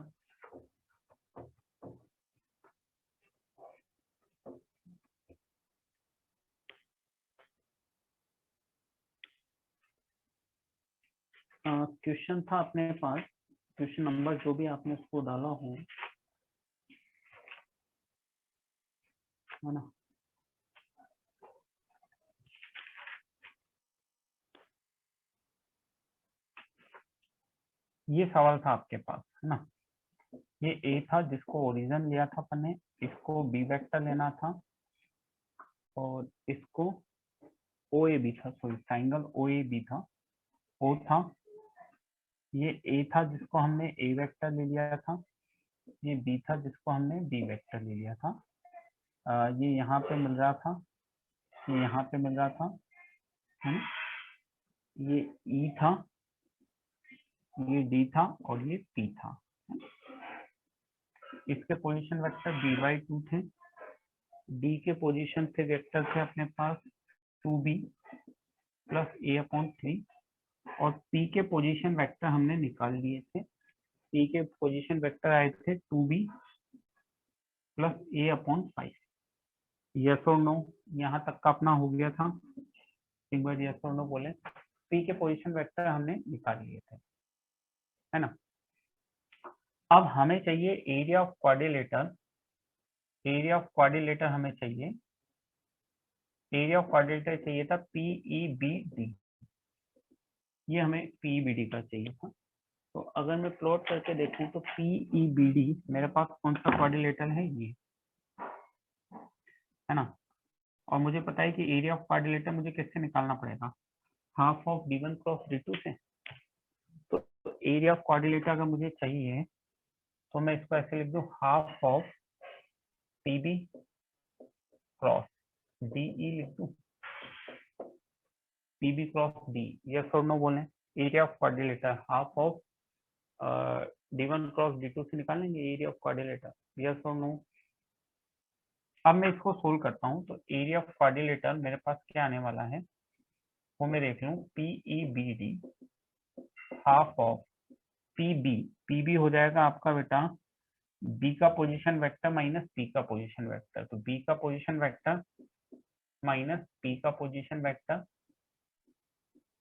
Speaker 1: क्वेश्चन था अपने पास, क्वेश्चन नंबर जो भी आपने उसको डाला हो, है ना। ये सवाल था आपके पास, है ना। ये ए था जिसको ओरिजिन लिया था अपन ने, इसको बी वेक्टर लेना था, और इसको ओ ए बी था, sorry triangle O A B था, ओ था। ये ए था जिसको हमने ए वेक्टर ले लिया था, ये बी था जिसको हमने बी वेक्टर ले लिया था। ये यहाँ पे मिल रहा था, ये यहाँ पे मिल रहा था, है ना? ये ई था, ये डी था, और ये पी था। इसके पोजीशन वेक्टर b/2 थे, डी के पोजीशन पे वेक्टर थे अपने पास 2b प्लस a/3, और पी के पोजीशन वेक्टर हमने निकाल लिए थे। पी के पोजीशन वेक्टर आए थे 2b प्लस a/5। यस और नो, यहाँ तक का अपना हो गया था। एक बार यस और नो बोले। पी के पोजीशन वेक्टर हमने निकाल लिए थे, है ना। अब हमें चाहिए area of quadrilateral. Area of quadrilateral हमें चाहिए, एरिया ऑफ क्वाड्रिलेटर चाहिए था PEBD, ये हमें PEBD का चाहिए था। तो अगर मैं प्लॉट करके देखूं तो PEBD मेरे पास कौन सा क्वाड्रिलेटर है, ये, है ना। और मुझे पता है कि एरिया ऑफ क्वाड्रिलेटर मुझे किससे निकालना पड़ेगा, half of D1 cross D2 से। तो एरिया ऑफ क्वाड्रिलेटर अगर मुझे चाहिए तो मैं इसको ऐसे लिख दूं, half of PB cross DE लिख दूं, PB क्रॉस D। यस और नो बोलें। Area of quadrilateral half of D1 cross D2 से निकालेंगे एरिया ऑफ क्वाड्रिलेटर, यस और नो। अब मैं इसको सोल्व करता हूँ, तो एरिया ऑफ क्वाड्रिलेटर मेरे पास क्या आने वाला है, वो मैं देख लूँ, PEBD हाफ ऑफ पीबी हो जाएगा आपका बेटा बी का पोजीशन वेक्टर माइनस पी का पोजीशन वेक्टर। तो बी का पोजीशन वेक्टर माइनस पी का पोजीशन वेक्टर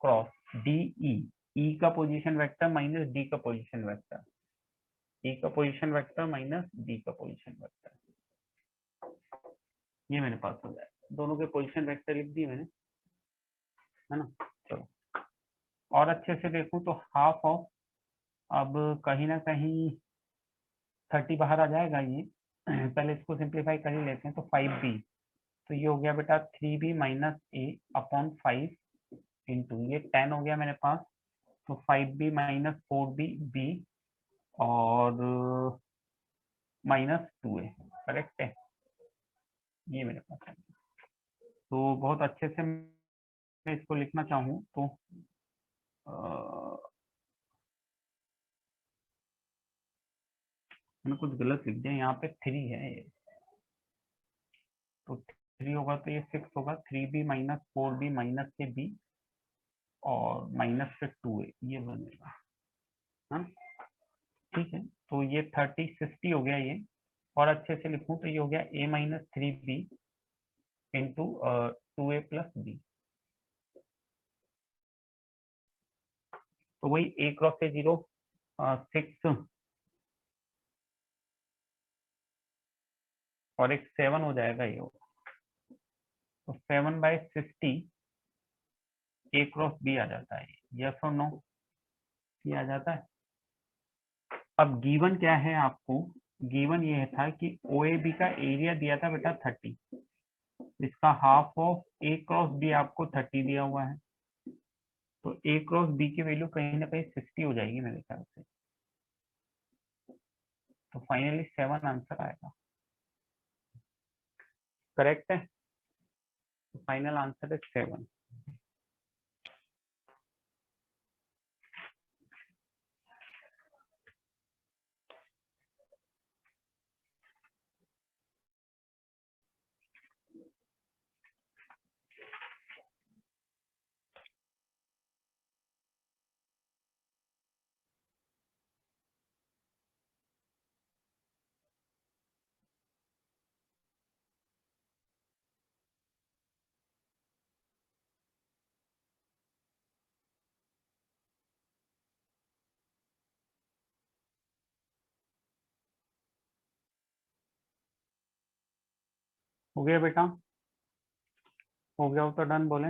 Speaker 1: क्रॉस डीई, ई का पोजीशन वेक्टर माइनस डी का पोजीशन वेक्टर, ई का पोजीशन वेक्टर माइनस डी का पोजीशन वेक्टर। ये मेरे पास हो जाएगा, दोनों के पोजीशन वेक्टर लिख दिए मैंने, है ना। चलो और अच्छे से देखूं तो हाफ ऑफ, अब कहीं ना कहीं 30 बाहर आ जाएगा ये, पहले इसको सिंप्लीफाई कर ही लेते हैं। तो 5b, तो ये हो गया बेटा 3b माइनस ए अपॉन 5 इंटू ये 10 हो गया मेरे पास, तो 5b माइनस 4b बी और माइनस 2a, करेक्ट है, ये मेरे पास है। तो बहुत अच्छे से मैं इसको लिखना चाहूँ तो मैंने कुछ गलत लिख दिया, यहाँ पे 3 है ये, तो 3 होगा तो ये 6 होगा, 3b माइनस 4b माइनस से b और माइनस से 2a, ये बनेगा, हाँ ठीक है। तो ये 30 हो गया ये, और अच्छे से लिखूं तो ये हो गया a minus 3b into 2a plus b। तो वही a क्रॉस ए 0 6 और एक 7 हो जाएगा ये, तो 7/60 a क्रॉस b आ जाता है, यस और नो, ये आ जाता है। अब गिवन क्या है आपको, गिवन ये था कि OAB का एरिया दिया था बेटा 30, इसका half of a cross b आपको 30 दिया हुआ है, तो a क्रॉस b की वैल्यू कहीं ना कहीं 60 हो जाएगी मेरे ख्याल से, तो फाइनली 7 आंसर आएगा, करेक्ट है। तो फाइनल आंसर इज 7। हो गया बेटा, हो गया हो तो डन बोले।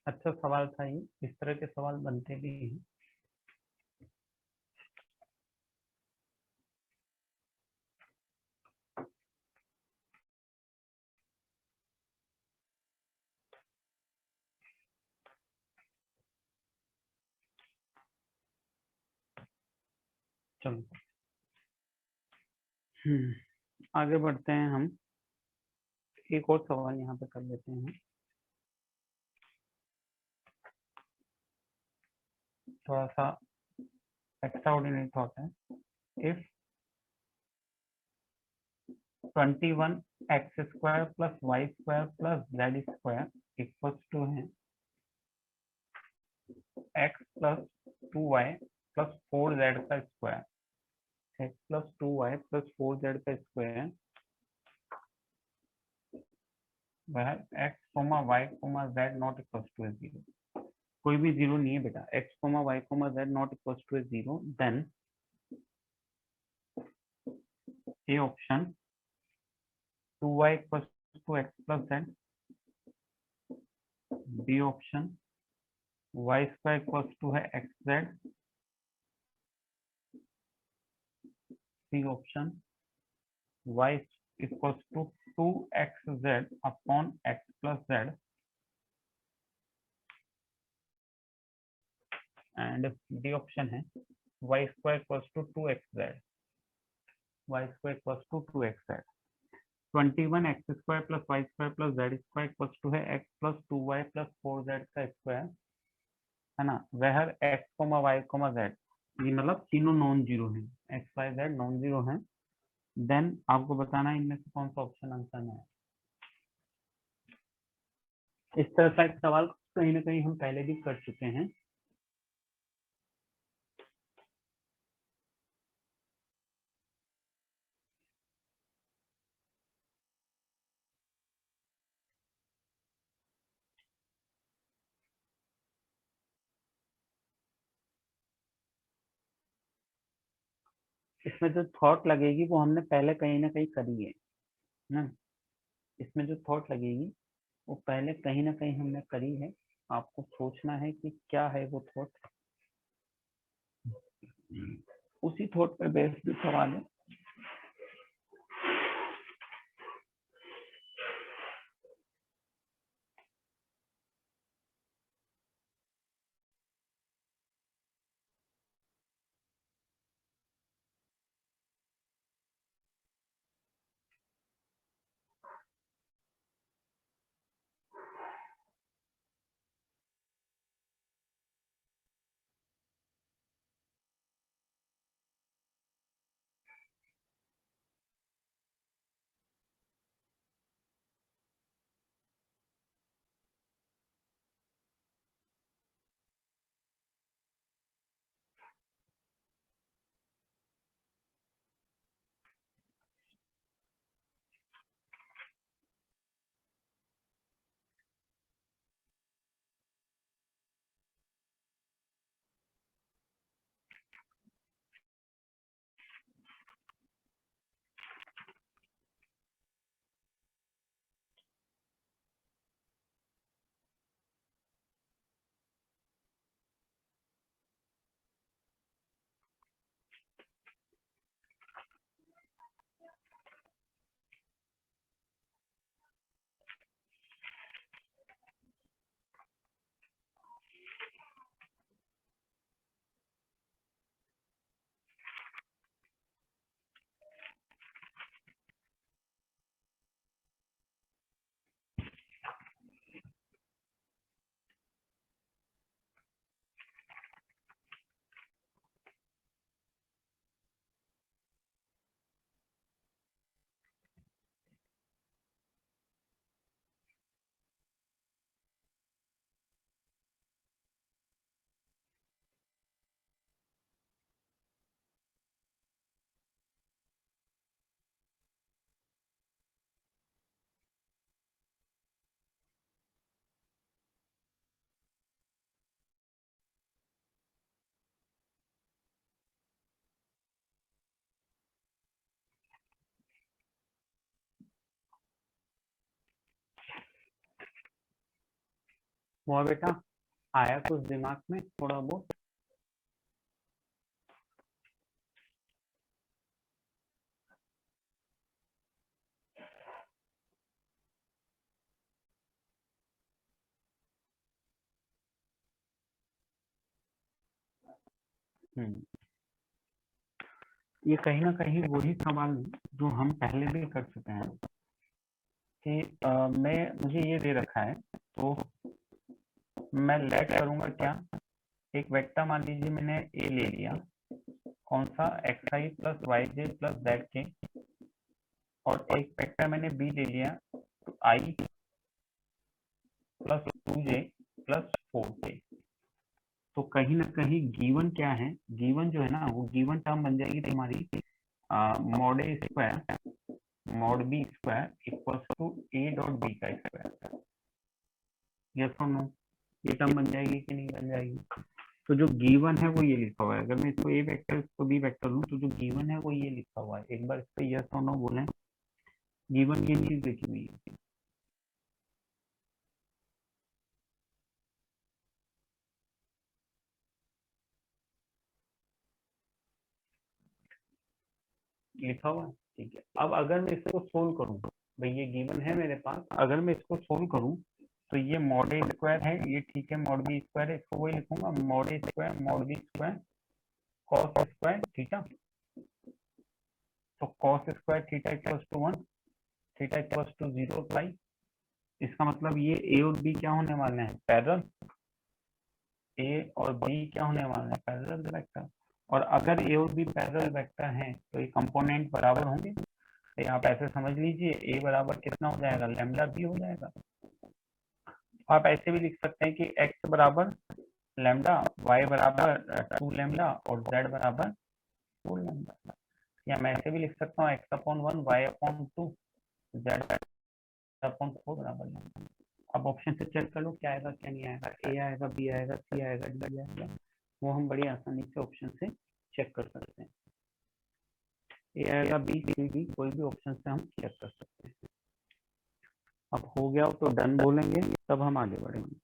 Speaker 1: अच्छा सवाल था ये, इस तरह के सवाल बनते भी हैं। चलो आगे बढ़ते हैं हम, एक और सवाल यहाँ पे कर लेते हैं, थोड़ा सा एक्स्ट्रा ऑर्डिनरी थॉट है। If 21x² plus y² plus z² equals to है x plus 2y plus 4z का square, x plus 2y plus 4z का स्क्वायर, वह x, y, z not equals to 0, कोई भी जीरो नहीं है बेटा, x, y, z not equals to 0, then A option 2y equals to x plus z, B option y² equals to है xz, C option y equals to 2xz upon x plus z, and D option है y² equals to 2xz, y² equals to 2xz। 21x² plus y² plus z² equals to है x plus 2y plus 4z का square, 21x² plus y² plus z² equals to 2x plus 4y plus 4z का square, 21x² plus y² plus z² equals to 2x plus 4y plus 4z का square, 21x² plus y² plus z² equals to 2x plus 4y plus 4z का square, है ना, where x comma y comma z, ये मतलब तीनों non zero हैं, x y z non zero हैं, then आपको बताना है इनमें से कौन सा ऑप्शन आंसर में है। इस तरह का एक सवाल कहीं ना कहीं हम पहले भी कर चुके हैं। इसमें जो थॉट लगेगी वो हमने पहले कहीं ना कहीं करी है ना, इसमें जो थॉट लगेगी वो पहले कहीं ना कहीं हमने करी है। आपको सोचना है कि क्या है वो थॉट, उसी थॉट पर बेस्ड सवाल है। हुआ बेटा, आया कुछ दिमाग में थोड़ा बहुत? ये कहीं ना कहीं वही सवाल जो हम पहले भी कर चुके हैं कि मुझे ये दे रखा है, तो मैं लेट करूंगा क्या, एक वेक्टर मान लीजिए मैंने ए ले लिया, कौन सा, एक्स आई प्लस वाई जे प्लस जेड के, और एक वेक्टर मैंने बी ले लिया, तो आई प्लस टू जे प्लस फोर के। तो कहीं ना कहीं गिवन क्या है, गिवन जो है ना वो गिवन टर्म बन जाएगी तुम्हारी mod A square mod B square equals to A dot B का स्क्वायर। यस और नो, ये टर्म बन जाएगी कि नहीं बन जाएगी? तो जो गिवन है वो ये लिखा हुआ है, अगर मैं इसको ए वेक्टर इसको बी वेक्टर लूँ तो जो गिवन है वो ये लिखा हुआ है। एक बार इस पर यस और नो बोलें, गिवन ये चीज लिखी हुई है। लिखा हुआ है, ठीक है। अब अगर मैं इसको सोल्व करूँ, भाई ये गिवन है मेरे पास, अगर मैं इसको सोल्व करूँ तो ये मॉड ए स्क्वायर है, ये ठीक है, मॉड बी स्क्वायर है, इसको वही लिखूंगा, मॉड ए square mod B square cos square theta. तो cos square theta equals to 1, theta equals to 0 pi. इसका मतलब ये ए और बी क्या होने वाले हैं, पैरेलल। ए और बी क्या होने वाले हैं, पैरेलल वेक्टर। और अगर ए और बी पैरेलल वेक्टर हैं तो ये कंपोनेंट बराबर होंगे। तो आप ऐसे समझ लीजिए ए बराबर कितना हो जाएगा, लैम्डा बी हो जाएगा। आप ऐसे भी लिख सकते हैं कि एक्स बराबर लैम्डा, वाई बराबर 2 लैम्डा और जेड बराबर 4 लैम्डा। या मैं ऐसे भी लिख सकता हूँ x upon 1 y upon 2 z upon 4 बराबर लैम्डा। अब ऑप्शन से चेक कर लो क्या आएगा क्या नहीं आएगा, ए आएगा, बी आएगा, सी आएगा, डी आएगा। वो हम बड़ी आसानी से ऑप्शन से चेक कर सकते हैं। ए आएगा, बी, सी, डी, कोई भी ऑप्शन से हम चेक कर सकते हैं। अब हो गया तो डन बोलेंगे, तब हम आगे बढ़ेंगे।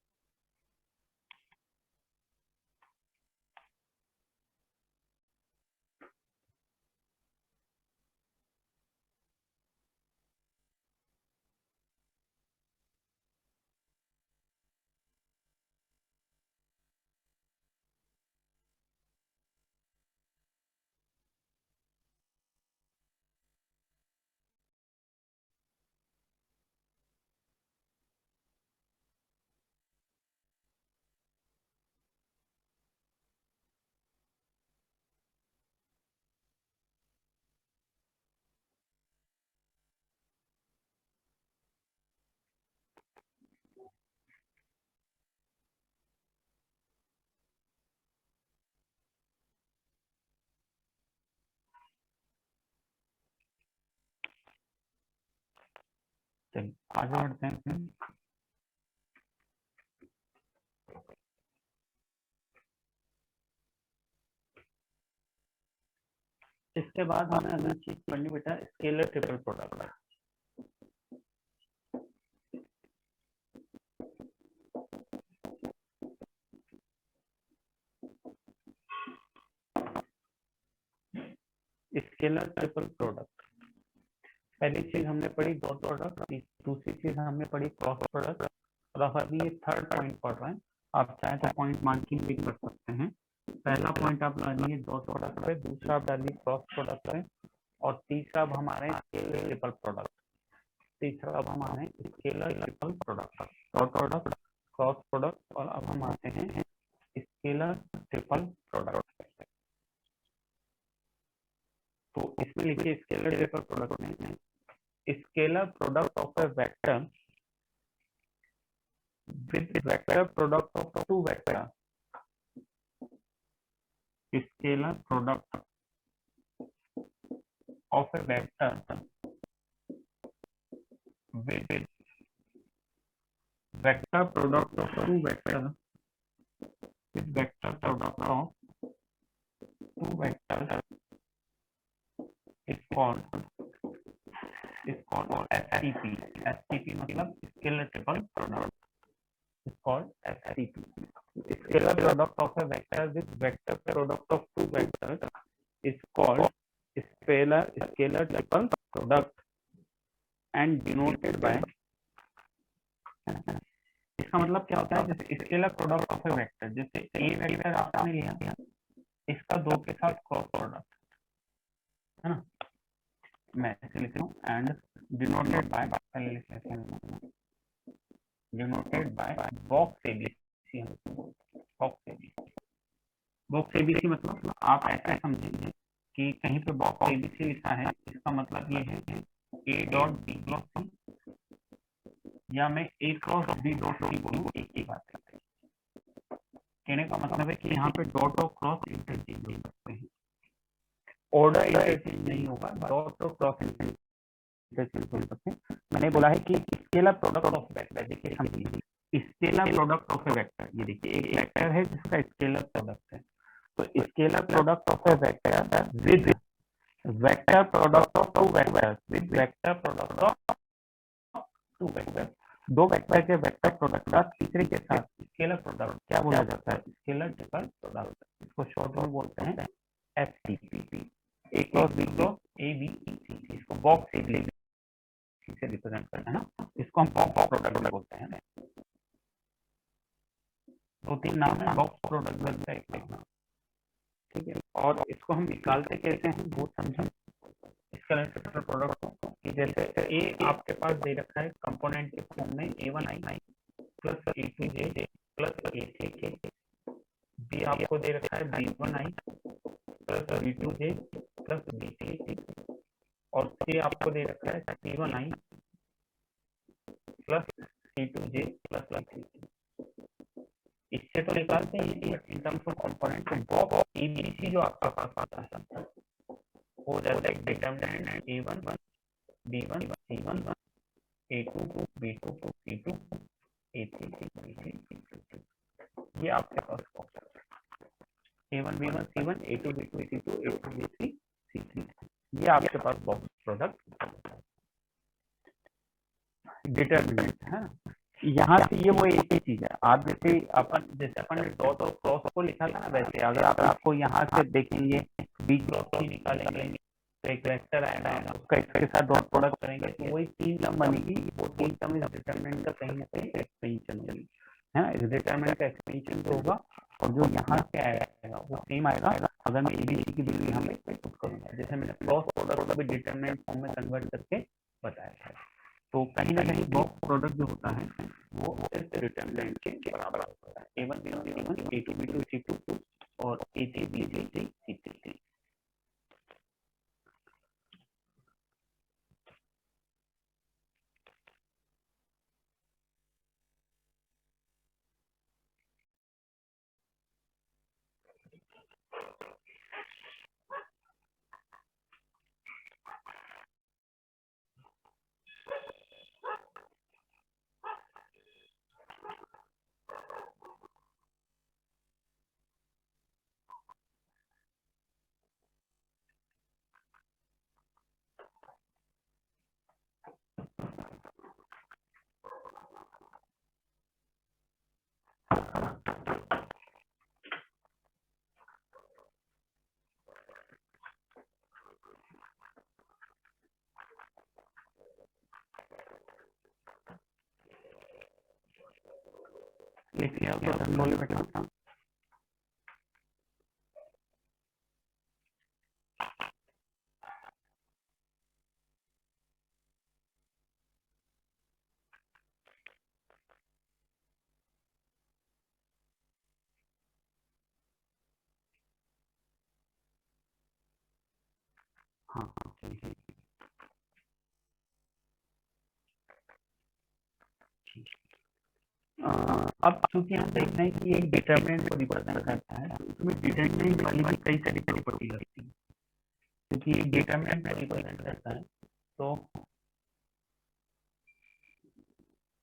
Speaker 1: चलिए आगे बढ़ते हैं। इसके बाद हमें अगली चीज पढ़नी बेटा scalar triple product. Scalar triple product, पहली चीज हमने पढ़ी डॉट प्रोडक्ट, दूसरी चीज हमने पढ़ी क्रॉस प्रोडक्ट, और अब अभी ये थर्ड पॉइंट पढ़ रहे हैं। आप चाहे तो पॉइंट मार्किंग भी कर सकते हैं। पहला पॉइंट आप डालिए डॉट प्रोडक्ट पे, दूसरा आप डालिए क्रॉस प्रोडक्ट पे, और तीसरा अब हमारे स्केलर ट्रिपल प्रोडक्ट, तीसरा अब हमारे scalar triple product, dot product, cross product, और अब हम आते हैं स्केलर ट्रिपल प्रोडक्ट। तो इसमें लिखिए स्केलर ट्रिपल प्रोडक्ट में scalar product of a vector with vector product of two vector, scalar product of a vector with vector product of two vector with vector product of two vectors is called STP. STP मतलब scalar triple product is called STP. Scalar product of a vector with vector product of two vectors is called scalar triple product and denoted by, इसका मतलब क्या होता है, जैसे scalar product of a vector, जैसे ए vector आपने लिया, इसका दो के साथ क्रॉस प्रोडक्ट है ना, मैं ऐसे लिख रहा हूँ एंड डिनोटेड बाय, पहले लिख लेते हैं denoted by box ABC. Box ABC, box ABC मतलब आप ऐसा समझेंगे कि कहीं पे बॉक्स एबीसी लिखा है, इसका मतलब ये है ए डॉट बी क्रॉस सी, या मैं ए क्रॉस बी डॉट सी बोलूँ, एक ही बात है। कहने का मतलब है कि यहाँ पे डॉट और क्रॉस इंटरचेंज हो सकते हैं, ऑर्डर इंटरचेंज नहीं होगा, डॉट और क्रॉस इंटरचेंज हो सकते हैं। मैंने बोला है कि स्केलर प्रोडक्ट ऑफ वेक्टर, देखिए समझिए scalar product of a vector, ये देखिए एक वेक्टर है जिसका स्केलर प्रोडक्ट है, तो scalar product of a vector with vector product of two vectors, with vector product of two vector, दो वेक्टर के वेक्टर प्रोडक्ट का तीसरे के साथ स्केलर प्रोडक्ट क्या बोला जाता है, स्केलर ट्रिपल प्रोडक्ट। इसको शॉर्ट में बोलते हैं STP, A cross B cross A B C, इसको बॉक्स एबीसी से रिप्रेजेंट करना है ना, इसको हम बॉक्स प्रोडक्ट बोलते हैं। दो तीन नाम है बॉक्स प्रोडक्ट बनता है एक नाम, ठीक है। और इसको हम निकालते कैसे हैं वो समझें, स्केलर ट्रिपल प्रोडक्ट की, जैसे ए आपके पास दे रखा है कंपोनेंट के फॉर्म में A1i plus A2j plus A3k B आपको दे रखा है B1I plus B2J plus B3 और सी आपको दे रखा है C1I plus C2J plus C3। इससे तो निकालते हैं इन टर्म्स ऑफ कंपोनेंट, तो बॉक्स ABC जो आपका पास आता है हो जाता है determinant A1 B1 C1 A2 B2 C2 A3 B3। ये आपके पास A1 B1 C1 A2 B2 C2 A3 B3 C3, ये आपके पास बॉक्स प्रोडक्ट डिटरमिनेंट है। यहाँ से ये वो एक ही चीज है, आप जैसे अपन ने डॉट और क्रॉस को लिखा था ना, वैसे अगर आपको यहाँ से देखेंगे बी क्रॉस की निकालेंगे तो एक वेक्टर आएगा, उसका इसके साथ डॉट प्रोडक्ट करेंगे तो वही तीन टर्म बनेगी, वो तीन टर्म इस डिटरमिनेंट का कहीं ना कहीं एक्सपेंशन होगी, है ना। इस डिटरमिनेंट का एक्सपेंशन तो होगा और जो यहाँ से आएगा वो सेम आएगा अगर मैं एबीसी की वैल्यू यहाँ पे पुट करूंगा, जैसे मैंने क्रॉस प्रोडक्ट भी डिटरमिनेंट फॉर्म में कन्वर्ट करके बताया था। तो कहीं ना कहीं बॉक्स प्रोडक्ट जो होता है वो सिर्फ डिटरमिनेंट के बराबर होता है, A1 B1 C1 A2 B2 C2 और A3 B3 C3। देखिए आप बोले बेटा, हाँ अब चूंकि हम देख रहे हैं कि एक डिटरमिनेंट को रिप्रेजेंट करता है तो उसमें डिटरमिनेंट वाली भी कई सारी प्रॉपर्टी लगती है, क्योंकि एक डिटरमिनेंट को रिप्रेजेंट करता है तो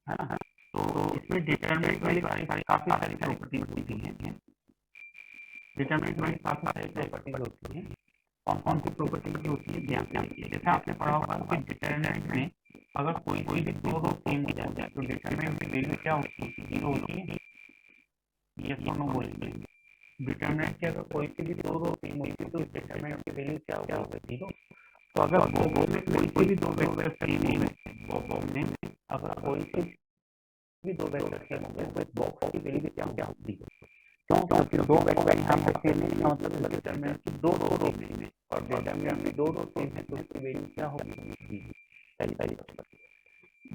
Speaker 1: है ना, तो इसमें डिटरमिनेंट वाली काफी सारी प्रॉपर्टीज होती हैं, डिटरमिनेंट वाली काफी सारी प्रॉपर्टीज होती हैं। कौन कौन सी प्रॉपर्टीज होती है ध्यान से देखिए, जैसे आपने पढ़ा होगा कि डिटरमिनेंट में अगर कोई भी दो रो सेम हो जाता है तो डिटरमिनेंट की वैल्यू क्या होती है, जीरो होती है, ये दोनों बोलेंगे। डिटरमिनेंट की अगर कोई सी भी दो रो सेम होती है तो डिटरमिनेंट की वैल्यू क्या होगा, जीरो। तो अगर वो में कोई सी भी दो वेक्टर सेम है, वो में अगर कोई सी भी दो वेक्टर सेम होंगे तो इस बॉक्स की वैल्यू क्या होगी, क्यों, क्योंकि दो वेक्टर यहाँ पे सेम है, इसका मतलब डिटरमिनेंट की दो रो सेम है और डिटरमिनेंट की दो रो सेम है तो इसकी वैल्यू क्या होगी, सही सही।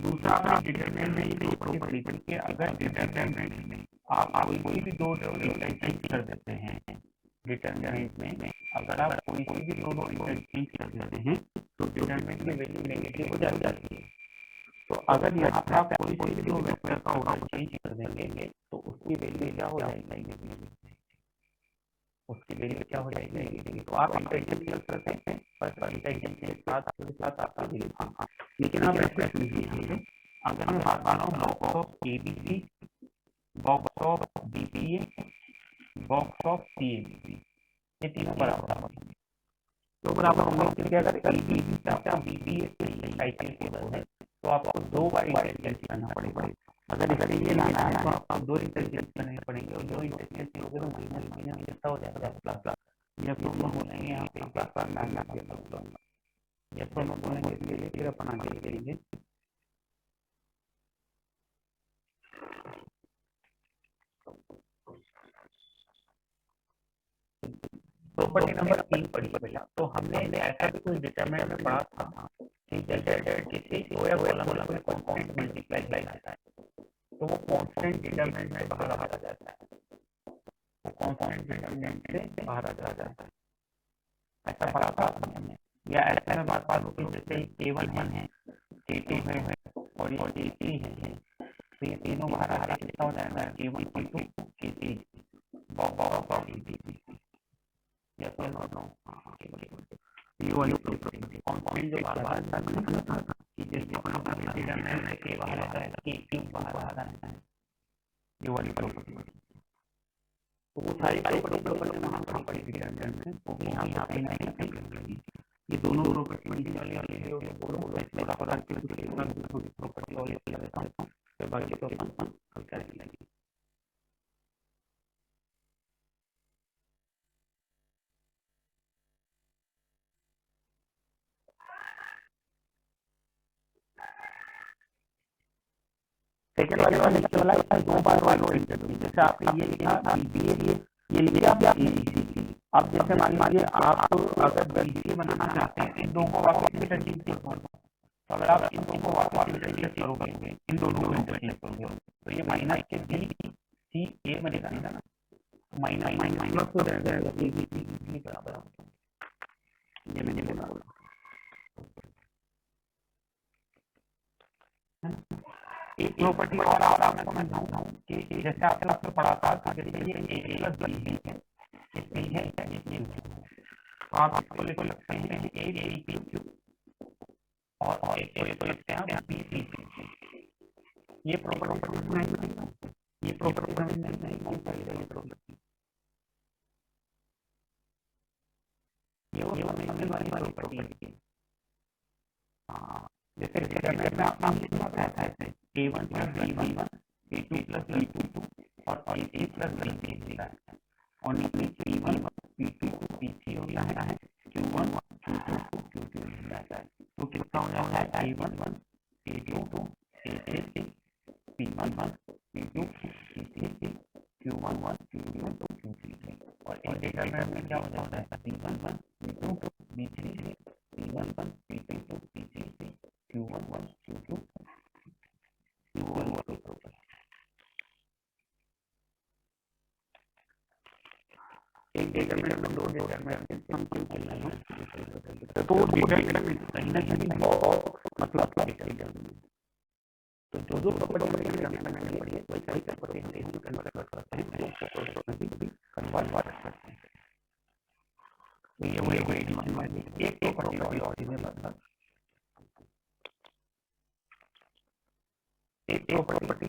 Speaker 1: दूसरा डिटरमिनेंट में ये प्रॉपर्टी थी कि अगर डिटरमिनेंट में आप कोई भी दो इंटरचेंज कर देते हैं, डिटरमिनेंट में अगर आप कोई भी दो इंटरचेंज कर देते हैं तो डिटरमिनेंट की वैल्यू नेगेटिव हो जाती है। तो अगर यहाँ पे आप कोई भी दो वेक्टर का ऑर्डर चेंज कर देंगे तो उसकी वैल्यू क्या हो जाएगी, उसकी वैल्यू क्या हो जाएगी। तो आप इंटरचेंज कर सकते हैं पर इंटरचेंज के साथ आपका लिखा, लेकिन आप ऐसे सुनिए, अगर मैं बात कर रहा हूँ box of ABC, box of BPA, box of CABC, ये तीनों बराबर तो बराबर होंगे, क्योंकि अगर एबीसी का बीपीए से साइकिल के है तो आपको दो बार इंटरचेंज करना पड़ेगा। अगर ये लाना है तो आपको दो इंटरचेंज करने पड़ेंगे और दो इंटरचेंज करोगे तो महीना कितना हो जाएगा, प्लस प्लस ये प्रॉब्लम बोलेंगे यहाँ पे प्लस प्लस प्रॉब्लम, ये प्रॉब्लम बोलेंगे इसके लिए फिर अपन आगे करेंगे। प्रॉपर्टी नंबर 3 पढ़ी बेटा, तो हमने ऐसा भी कुछ डिटरमिनेंट में पढ़ा था कि किसी स्क्वायर कॉलम में कांस्टेंट मल्टीप्लाई जाता है तो वो कांस्टेंट डिटरमिनेंट में बाहर आ जाता है। वो कांस्टेंट डिटरमिनेंट से बाहर आ जाता है। ऐसा पढ़ा था आपने, या ऐसे में बात होती है जैसे A1 है, A2 है और ये A3 है, तो ये तीनों बाहर आ रहा कितना हो जाएगा A1 A2 A3 या तो नो ये वाली प्रॉपर्टी कांस्टेंट जो बाहर आ जाता है कि जिसको अपना डिटरमिनेंट से के बाहर आता है A बाहर आ जाता है, ये वाली प्रॉपर्टी। तो वो सारी प्रॉपर्टी हम कहाँ पढ़ी डिटरमिनेंट में, वो भी यहाँ पे नहीं, ये दोनों प्रॉपर्टी वाली है, थोड़ा थोड़ा करके प्रॉपर्टी और लिख लेता हूँ, फिर बाकी तो अपन हल करेंगे। सेकंड वाले केवल दो बार वालों जैसे आपने ये लिखा ये लिखा अब जैसे मान लीजिए आप अगर BCA बनाना चाहते हैं इन दोनों को वापस इंटरचेंज करो, तो अगर आप इन दोनों को वापस इंटरचेंज करोगे, इन दोनों को इंटरचेंज करोगे तो ये माइनस के BCA बनेगा ना, माइनस प्लस हो जाएगा BCA बराबर, ये मैंने बोला। एक प्रॉपर्टी और आप मैं समझाऊंगा कि जैसे आपने पढ़ा था कि ये A प्लस B है, ये है तो आप इसको लिख सकते हैं A और एक को लिखते हैं आप BC। ये प्रॉपर्टी समझ में नहीं, ये प्रॉपर्टी समझ में नहीं, कौन सा ये प्रॉपर्टी, ये वाली प्रॉपर्टी। हाँ, जैसे डिटरमिनेंट में आपने लिखना था ऐसे A1 plus B1 A2 plus B2 और A3 प्लस B3 और नीचे P1 P2 P3 हो गया है, Q1 Q2 Q2 रहता है, तो कितना हो जाता है A1 A2 A3 P1 P2 P3 Q1 Q2 Q3 और एक डिटरमिनेंट में क्या हो जाता है P1 P2 P3 P1 P2 P3 Q1 Q2 Q1 एक डिटरमिनेंट में दो डिटरमिनेंट हम क्यों कर रहे हैं, तो डिटरमिनेंट कहीं ना कहीं बहुत मतलब तो जो प्रॉपर्टी डिटरमिनेंट में पड़ी है वही प्रॉपर्टी हम इसमें कन्वर्ट करते हैं, कन्वर्ट करते हैं। तो ये वही एक प्रॉपर्टी और इसमें मतलब एक प्रॉपर्टी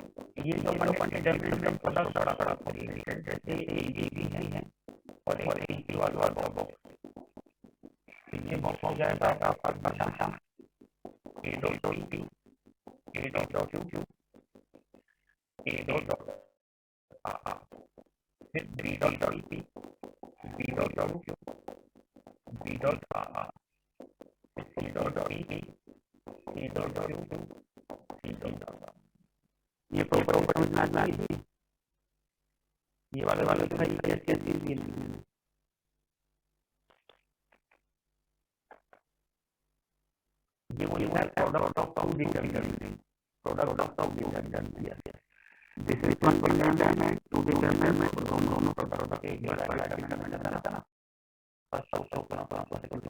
Speaker 1: ये जो प्रॉपर्टी डिटरमिनेंट थोड़ा बड़ा करिए जैसे AB है और एक वाला बॉक्स, ये बॉक्स हो जाएगा आपका बटा A dot Q A dot Q A dot फिर B dot P B dot Q B dot C dot P C dot Q C dot, ये प्रॉपर्टी समझ में आ गई, ये वाले तो भाई कैसे चीज ये नहीं, ये वो है product of two determinant, product of two determinant, this is one determinant two determinant दोनों प्रोडक्ट एक डिटरमिनेंट रहता है ना, फर्स्ट ऑफ सेकंड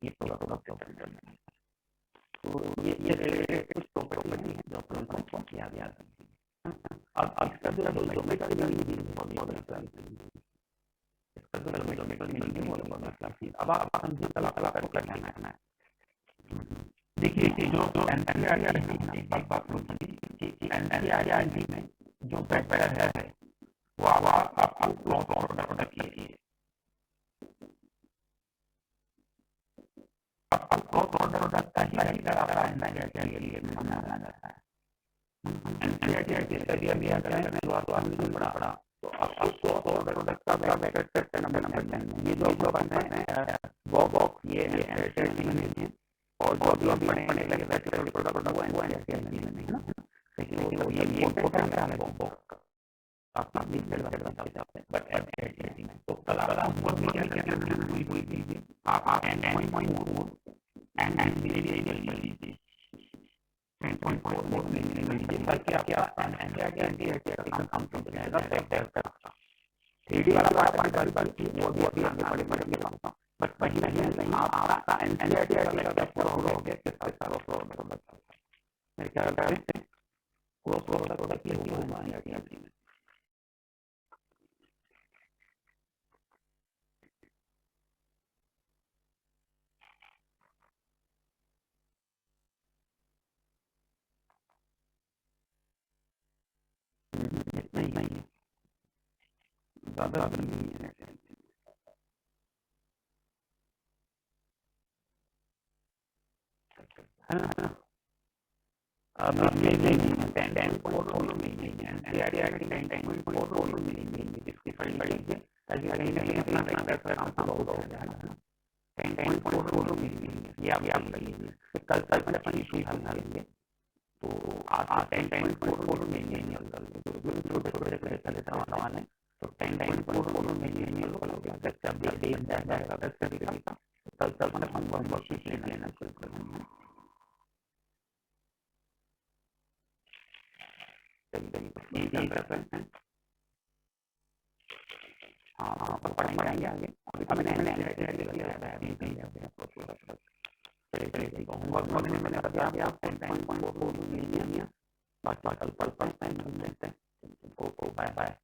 Speaker 1: ये प्रोडक्ट ऑफ डिटरमिनेंट, तो ये रिलेटेड कुछ प्रॉपर्टी है जो अपन को किया गया है। अब इसका जो ज्योमेट्रिकल मीनिंग बहुत इसका जो ज्योमेट्रिकल मीनिंग बहुत अब आप समझिए कला करके क्या है। देखिए जो एनसीईआरटी है एक बात कि एनसीईआरटी में जो वेक्टर है वो आपको क्रॉस प्रोडक्ट कीजिए, आपको क्रॉस प्रोडक्ट का ही एनसीईआरटी के लिए माना जाता है। एनसीईआरटी के लिए भी अगर मैं शुरुआत में पढ़ा तो आपको क्रॉस प्रोडक्ट का वेक्टर करना पड़ेगा। ये जो अपन है वो बॉक्स ये एनसीईआरटी में नहीं है और जो भी पढ़ने लगे वेक्टर प्रोडक्ट वो एनसीईआरटी में नहीं है ना, लेकिन ये इम्पोर्टेंट है बॉक्स अपना भी बट एनसीईआरटी में तो कला वो भी क्या हुई थी आप एन लीजिए 10.4 लीजिए, बल्कि आप क्या एनसीईआरटी का काम हो जाएगा वेक्टर का, 3D वाला पार्ट बारी वो भी अभी आगे बड़े बताता हूँ, बट कहीं ना कहीं आपका एनसीईआरटी वाला लगता है पूरा हो गया कि सारा फ्लोर में बताता है। मैं क्या करता है पूरा फ्लोर तक ये होगा एनसीईआरटी में। इतना ही नहीं है, ज्यादा नहीं है। हाँ अभी नहीं 10.4 नहीं है एनसीईआरटी 10.4 नहीं है, इसकी फड़ी है ताकि कहीं ना कहीं अपना वेक्टर काम पूरा हो जाएगा। 10.4 नहीं है ये आप करिए, कल से अपन इशू हल करेंगे। तो आज 10.4 नहीं है छोटे छोटे सवाल है, तो 10.4 नहीं है जब देख जाएगा कल से अपन वर्कशीट लेना शुरू करेंगे। हाँ पढ़ेंगे आगे अभी होमवर्क मैंने बताया अभी आप 10.4 नहीं है बाकी कल पढ़ते हैं। Bye bye.